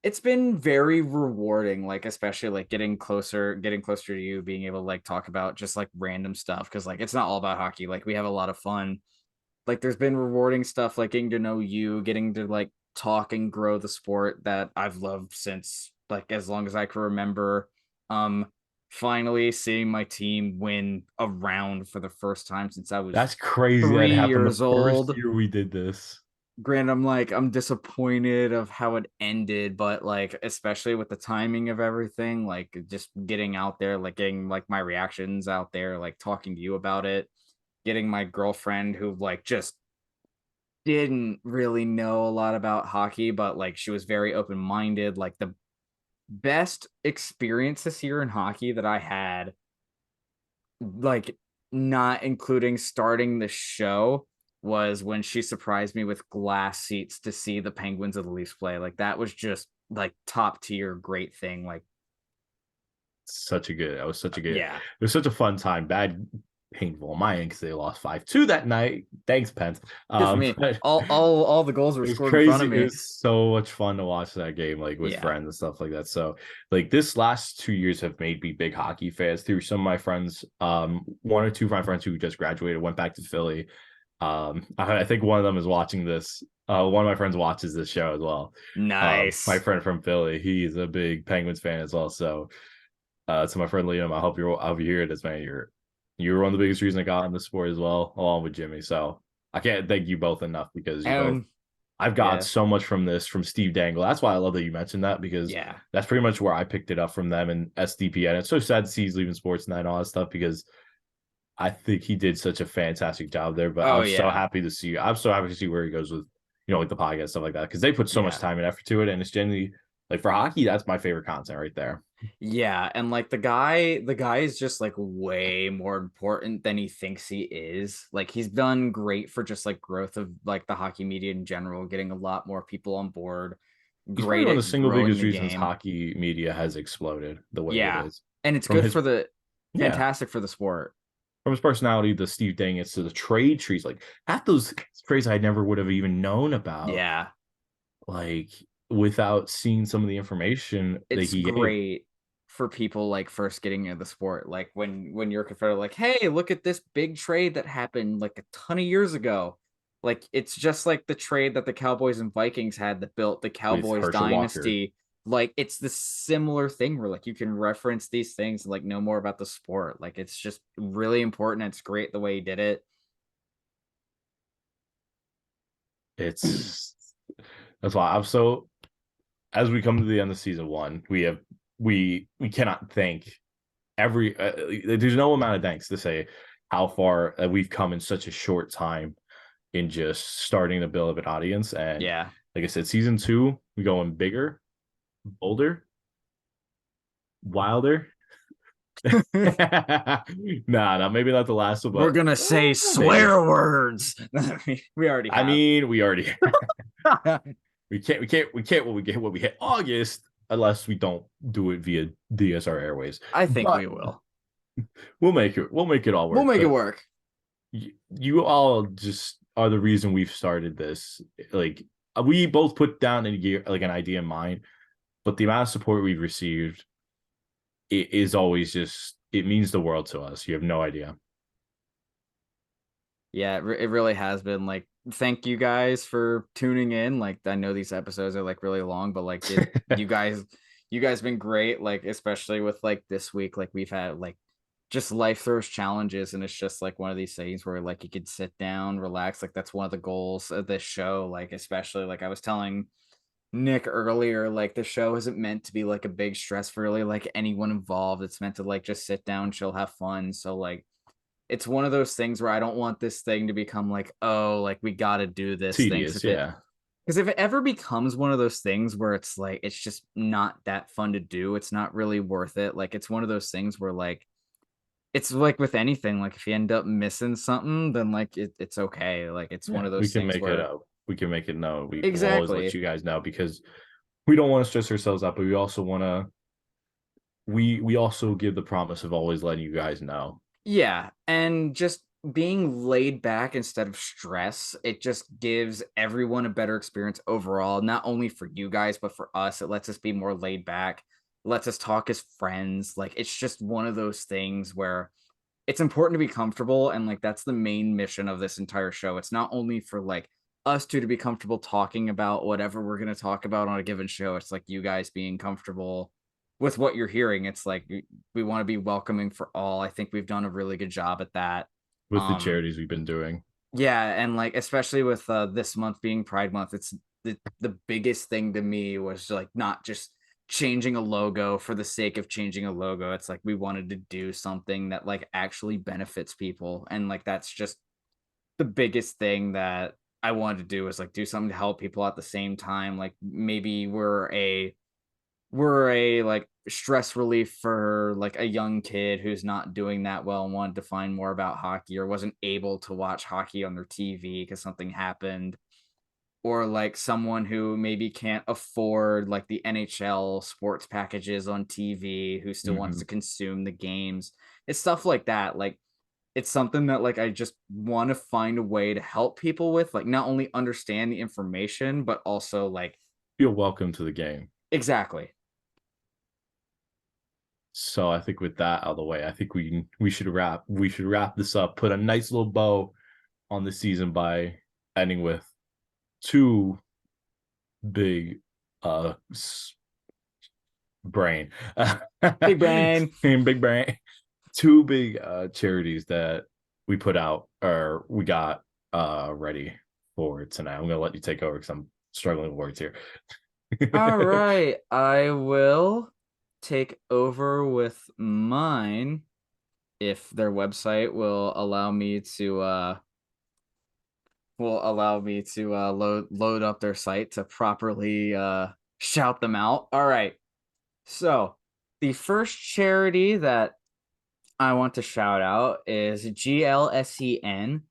it's been very rewarding, like especially like getting closer to you, being able to like talk about just like random stuff because like it's not all about hockey. Like we have a lot of fun. Like there's been rewarding stuff like getting to know you, getting to like talk and grow the sport that I've loved since like as long as I can remember. Um Finally seeing my team win a round for the first time since I was that's crazy. That 3 happened the years first old. year we did this. Granted, I'm disappointed of how it ended, but like especially with the timing of everything, like just getting out there, like getting like my reactions out there, like talking to you about it, getting my girlfriend who like just didn't really know a lot about hockey, but like she was very open minded. Like the best experience this year in hockey that I had, like not including starting the show, was when she surprised me with glass seats to see the Penguins of the Leafs play. Like that was just like top tier, great thing. Like, That was such a good, it yeah, was such a fun time. Bad, painful on my end because they lost 5-2 that night. Thanks, Pence. good for me. But All the goals were it was scored in front of crazy. It me. was so much fun to watch that game, like with Yeah, friends and stuff like that. So, like this last 2 years have made me big hockey fans through some of my friends. One or two of my friends who just graduated went back to Philly. I think one of them is watching this. One of my friends watches this show as well. My nice. friend from Philly, he's a big Penguins fan as well. So, to my friend Liam, I hope you hear this, man. You're one of the biggest reasons I got in the sport as well, along with Jimmy. So I can't thank you both enough because you both And I've got yeah, so much from this from Steve Dangle. That's why I love that you mentioned that because yeah, that's pretty much where I picked it up from them and SDP. And it's so sad to see he's leaving sports and all that stuff because I think he did such a fantastic job there. But oh yeah, I'm so happy to see where he goes with, like the podcast stuff like that because they put so much yeah. time and effort to it, and it's generally like for hockey, that's my favorite content right there. Yeah, and like the guy is just like way more important than he thinks he is. Like he's done great for just like growth of like the hockey media in general, getting a lot more people on board, He's probably great one of the at single growing biggest the reasons game. hockey media has exploded the way it Yeah. is. And it's From good his for the yeah, fantastic for the sport. from his personality, the Steve Dangets to the trade trees, like half those trades I never would have even known about, Yeah. like without seeing some of the information that It's he gave. great for people like first getting into the sport. Like when you're confronted, like, hey, look at this big trade that happened like a ton of years ago. Like it's just like the trade that the Cowboys and Vikings had that built the With Cowboys Herschel Walker. dynasty. Like it's the similar thing where like you can reference these things and like know more about the sport. Like it's just really important. It's great the way he did it. It's that's why I'm so as we come to the end of season one, we cannot thank every there's no amount of thanks to say how far we've come in such a short time in just starting to build up an audience. And Yeah. like I said, season two, we going bigger, bolder, wilder. Nah, maybe not the last one, We're but gonna say maybe. swear words. We already I have. mean, we already we can't what we hit August unless we don't do it via DSR Airways. I think But we will. we'll make it all We'll work. make it But work. you all just are the reason we've started this. Like we both put down an idea in mind, but the amount of support we've received it is always just it means the world to us. You have no idea. Yeah, it really has been like thank you guys for tuning in. Like I know these episodes are like really long, but like you guys been great, like especially with like this week like we've had like just life throws challenges, and it's just like one of these things where like you could sit down, relax. Like that's one of the goals of this show. Like especially like I was telling Nick earlier, like the show isn't meant to be like a big stress for really like anyone involved. It's meant to like just sit down, chill, have fun. So like it's one of those things where I don't want this thing to become like, oh, like we got to do this thing. Tedious, yeah. Because if it ever becomes one of those things where it's like it's just not that fun to do, it's not really worth it. Like it's one of those things where like it's like with anything, like if you end up missing something, then like it's okay. Like it's one Yeah, of we those can things make it where up. We can make it known. We will always let exactly. you guys know because we don't want to stress ourselves out, but we also want to. We also give the promise of always letting you guys know. Yeah, and just being laid back instead of stress, it just gives everyone a better experience overall, not only for you guys, but for us. It lets us be more laid back, lets us talk as friends. Like it's just one of those things where it's important to be comfortable, and like that's the main mission of this entire show. It's not only for like us two to be comfortable talking about whatever we're going to talk about on a given show. It's like you guys being comfortable with what you're hearing. It's like we want to be welcoming for all. I think we've done a really good job at that. With the um charities we've been doing. yeah, and like especially with this month being Pride Month, it's the biggest thing to me was like not just changing a logo for the sake of changing a logo. It's like we wanted to do something that like actually benefits people, and like that's just the biggest thing that I wanted to do is like do something to help people at the same time. Like maybe we're a like stress relief for like a young kid who's not doing that well and wanted to find more about hockey or wasn't able to watch hockey on their TV because something happened, or like someone who maybe can't afford like the NHL sports packages on TV who still wants Mm-hmm. to consume the games. It's stuff like that. Like it's something that like I just want to find a way to help people with, like not only understand the information but also like Feel welcome to the game. exactly. So I think with that out of the way, I think we should wrap this up. Put a nice little bow on the season by ending with two big uh brain Big brain. big brain two big charities that we put out or we got ready for tonight. I'm gonna let you take over because I'm struggling with words here. All right, I will take over with mine if their website will allow me to load up their site to properly shout them out. All right. So, the first charity that I want to shout out is GLSEN.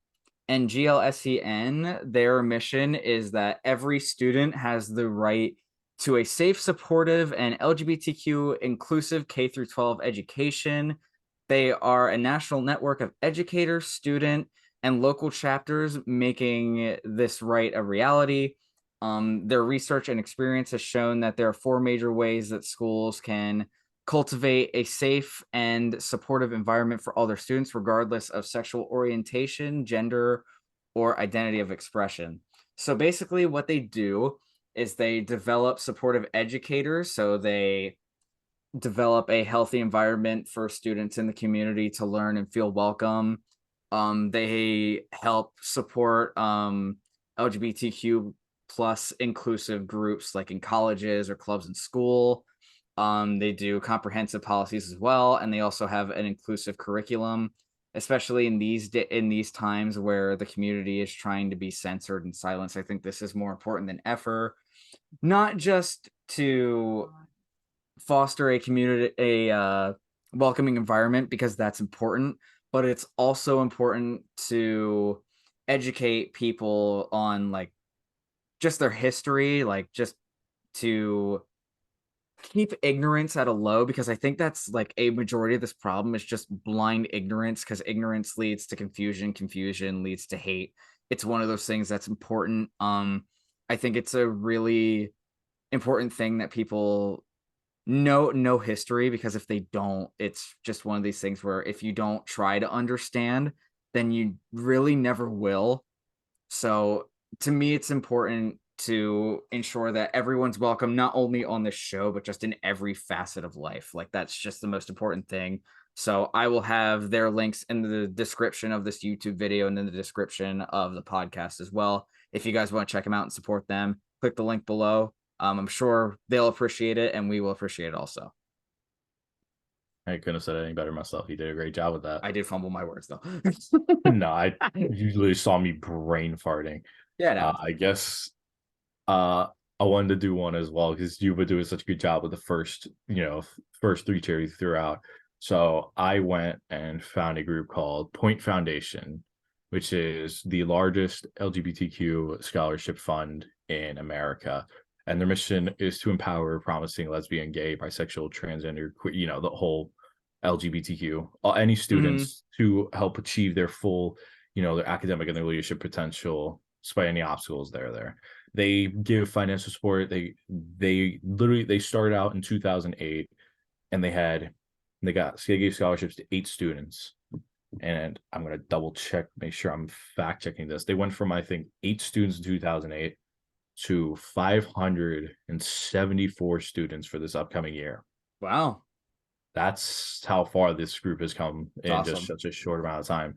And GLSEN, their mission is that every student has the right to a safe, supportive, and LGBTQ inclusive K through 12 education. They are a national network of educators, student, and local chapters making this right a reality. Their research and experience has shown that there are four major ways that schools can cultivate a safe and supportive environment for all their students, regardless of sexual orientation, gender, or identity of expression. So basically, what they do is they develop supportive educators. So they develop a healthy environment for students in the community to learn and feel welcome. They help support LGBTQ plus inclusive groups like in colleges or clubs in school. They do comprehensive policies as well, and they also have an inclusive curriculum, especially in these times where the community is trying to be censored and silenced. I think this is more important than ever, not just to foster a community, a welcoming environment, because that's important, but it's also important to educate people on like just their history, like just to keep ignorance at a low, because I think that's like a majority of this problem is just blind ignorance, because ignorance leads to confusion, confusion leads to hate. It's one of those things that's important. I think it's a really important thing that people know history, because if they don't, it's just one of these things where if you don't try to understand, then you really never will. So to me, it's important to ensure that everyone's welcome, not only on this show, but just in every facet of life. Like, that's just the most important thing. So I will have their links in the description of this YouTube video and in the description of the podcast as well. If you guys want to check them out and support them, click the link below. I'm sure they'll appreciate it, and we will appreciate it also. I couldn't have said it any better myself. You did a great job with that. I did fumble my words though. No, you literally saw me brain farting. Yeah, no. I guess I wanted to do one as well because you were doing such a good job with the first, first three charities throughout. So I went and found a group called Point Foundation, which is the largest LGBTQ scholarship fund in America. And their mission is to empower promising lesbian, gay, bisexual, transgender, the whole LGBTQ, any students to help achieve their full, their academic and their leadership potential despite any obstacles that are there. They give financial support. They started out in 2008, and they gave scholarships to 8 students. And I'm gonna double check, make sure I'm fact checking this. They went from, I think, 8 students in 2008 to 574 students for this upcoming year. Wow. That's how far this group has come in just such a short amount of time.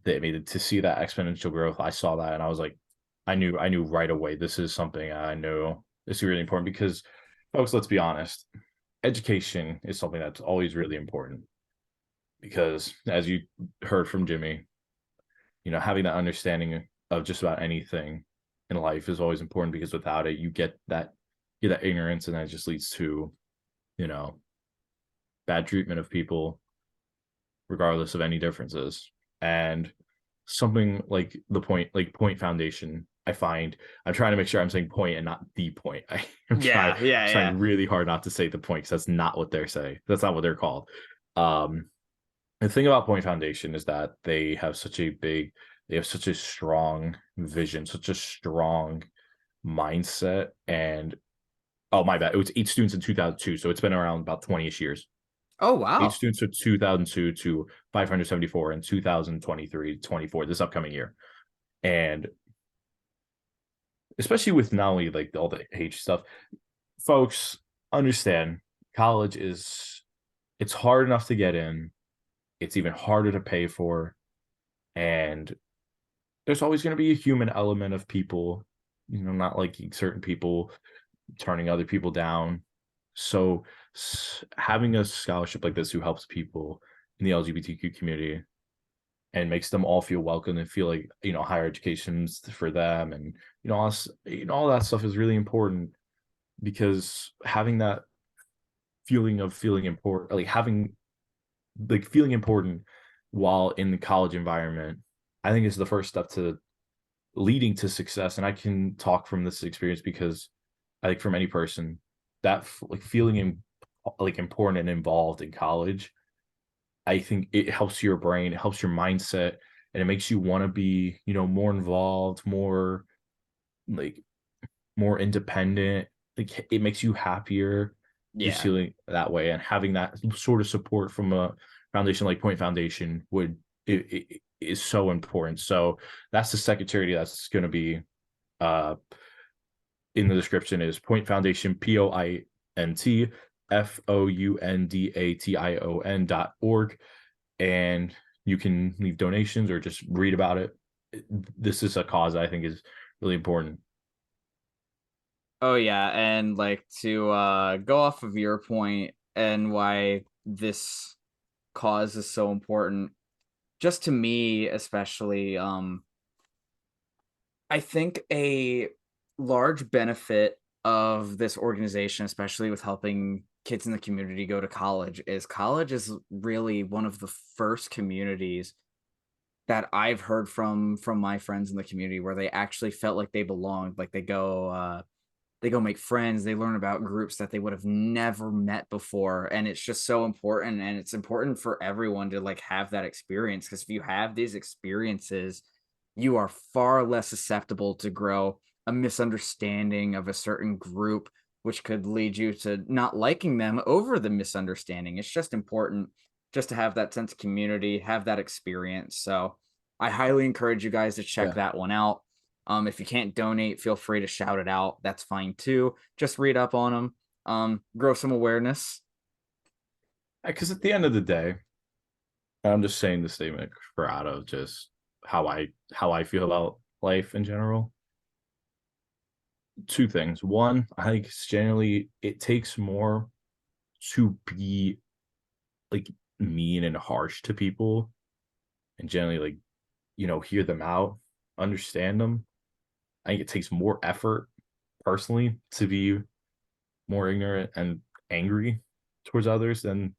To see that exponential growth, I saw that and I was like, I knew right away this is something I know is really important because, folks, let's be honest, education is something that's always really important because, as you heard from Jimmy, having that understanding of just about anything in life is always important because without it, you get that ignorance, and that just leads to, bad treatment of people, regardless of any differences. And something like Point Foundation, I find I'm trying to make sure I'm saying point and not the point. I'm trying really hard not to say the point because that's not what they're saying. That's not what they're called. The thing about Point Foundation is that they have such a strong vision, such a strong mindset. And oh, my bad, it was 8 students in 2002, so it's been around about 20ish years. Oh, wow. 8 students from 2002 to 574 in 2023-24, this upcoming year. And especially with not only like all the age stuff, folks, understand college it's hard enough to get in. It's even harder to pay for. And there's always going to be a human element of people, not liking certain people, turning other people down. So having a scholarship like this who helps people in the LGBTQ community and makes them all feel welcome and feel like, higher education's for them, and all that stuff is really important, because having that feeling of feeling important, feeling important while in the college environment, I think is the first step to leading to success. And I can talk from this experience because I think from any person that feeling important and involved in college, I think it helps your brain, it helps your mindset, and it makes you want to be, more involved, more independent. Like, it makes you happier, just feeling that way, and having that sort of support from a foundation like Point Foundation is so important. So that's the second charity that's going to be in the description, is Point Foundation, PointFoundation.org, and you can leave donations or just read about it. This is a cause I think is really important. Oh yeah, and to go off of your point and why this cause is so important, just to me especially, I think a large benefit of this organization, especially with helping kids in the community go to college is really one of the first communities that I've heard from my friends in the community where they actually felt like they belonged. Like, they go make friends, they learn about groups that they would have never met before, and it's just so important. And it's important for everyone to have that experience, because if you have these experiences, you are far less susceptible to grow a misunderstanding of a certain group, which could lead you to not liking them over the misunderstanding. It's just important just to have that sense of community, have that experience. So I highly encourage you guys to check that one out. If you can't donate, feel free to shout it out. That's fine too. Just read up on them. Grow some awareness. Because at the end of the day, I'm just saying the statement for out of just how I feel about life in general. Two things. One, I think it's generally it takes more to be like mean and harsh to people and generally like hear them out, understand them. I think it takes more effort personally to be more ignorant and angry towards others than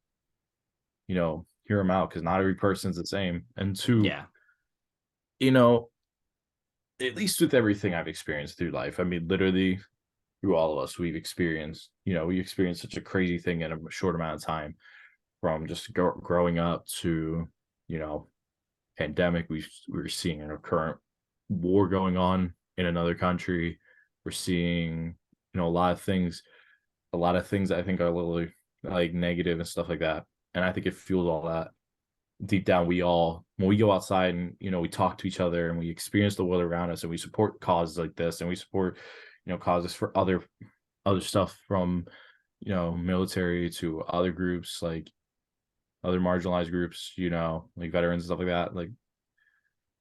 hear them out because not every person's the same. And two, Yeah. you know, at least with everything I've experienced through life, I mean, literally through all of us, we experienced such a crazy thing in a short amount of time from just growing up to, you know, pandemic. We were seeing a current war going on in another country. We're seeing, a lot of things that I think are a little like negative and stuff like that. And I think it fuels all that. Deep down, when we go outside and we talk to each other and we experience the world around us and we support causes like this and we support causes for other stuff from military to other groups like other marginalized groups, like veterans and stuff like that. Like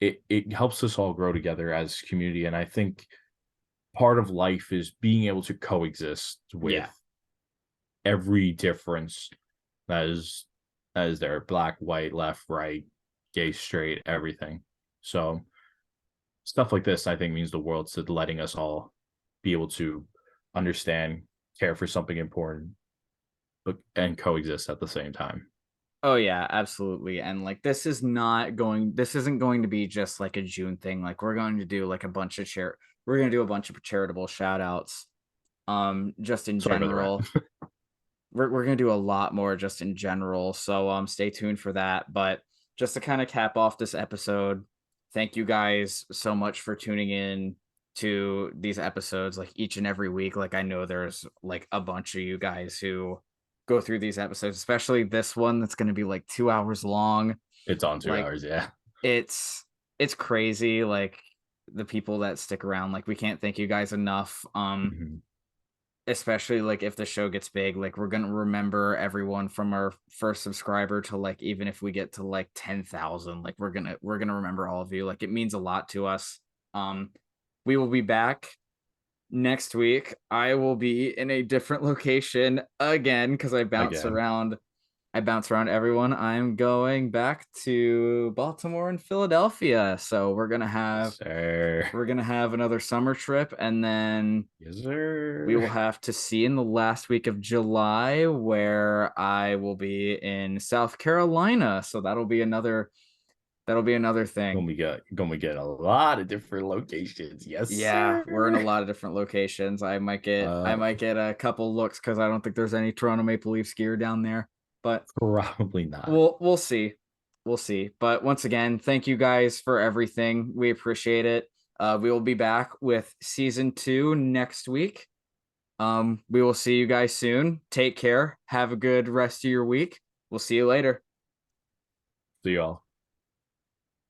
it helps us all grow together as a community. And I think part of life is being able to coexist with Yeah. every difference that is there, black, white, left, right, gay, straight, everything. So stuff like this I think means the world to letting us all be able to understand, care for something important, but and coexist at the same time. Oh yeah, absolutely. And like this isn't going to be just like a June thing. Like we're going to do like we're going to do a bunch of charitable shout outs just in Sorry for the rant. general. We're going to do a lot more just in general. So stay tuned for that. But just to kind of cap off this episode, thank you guys so much for tuning in to these episodes like each and every week. Like I know there's like a bunch of you guys who go through these episodes, especially this one that's going to be like 2 hours long. It's on two Like hours, yeah. it's it's crazy. Like the people that stick around, like we can't thank you guys enough. Mhm. Especially like if the show gets big, like we're gonna remember everyone from our first subscriber to like even if we get to like 10,000, like we're gonna remember all of you. Like it means a lot to us. Um, we will be back next week. I will be in a different location again because Again. I bounce around everyone. I'm going back to Baltimore and Philadelphia. So Yes, sir. we're gonna have another summer trip, and then Yes, we sir. will have to see in the last week of July where I will be in South Carolina. So that'll be another thing. Gonna get a lot of different locations. Yes, Yeah, we're in a sir. lot of different locations. I Uh, might get a couple looks because I don't think there's any Toronto Maple Leafs gear down there. But Probably not. we'll see. We'll see. But once again, thank you guys for everything. We appreciate it. We will be back with season 2 next week. We will see you guys soon. Take care. Have a good rest of your week. We'll see you later. See y'all.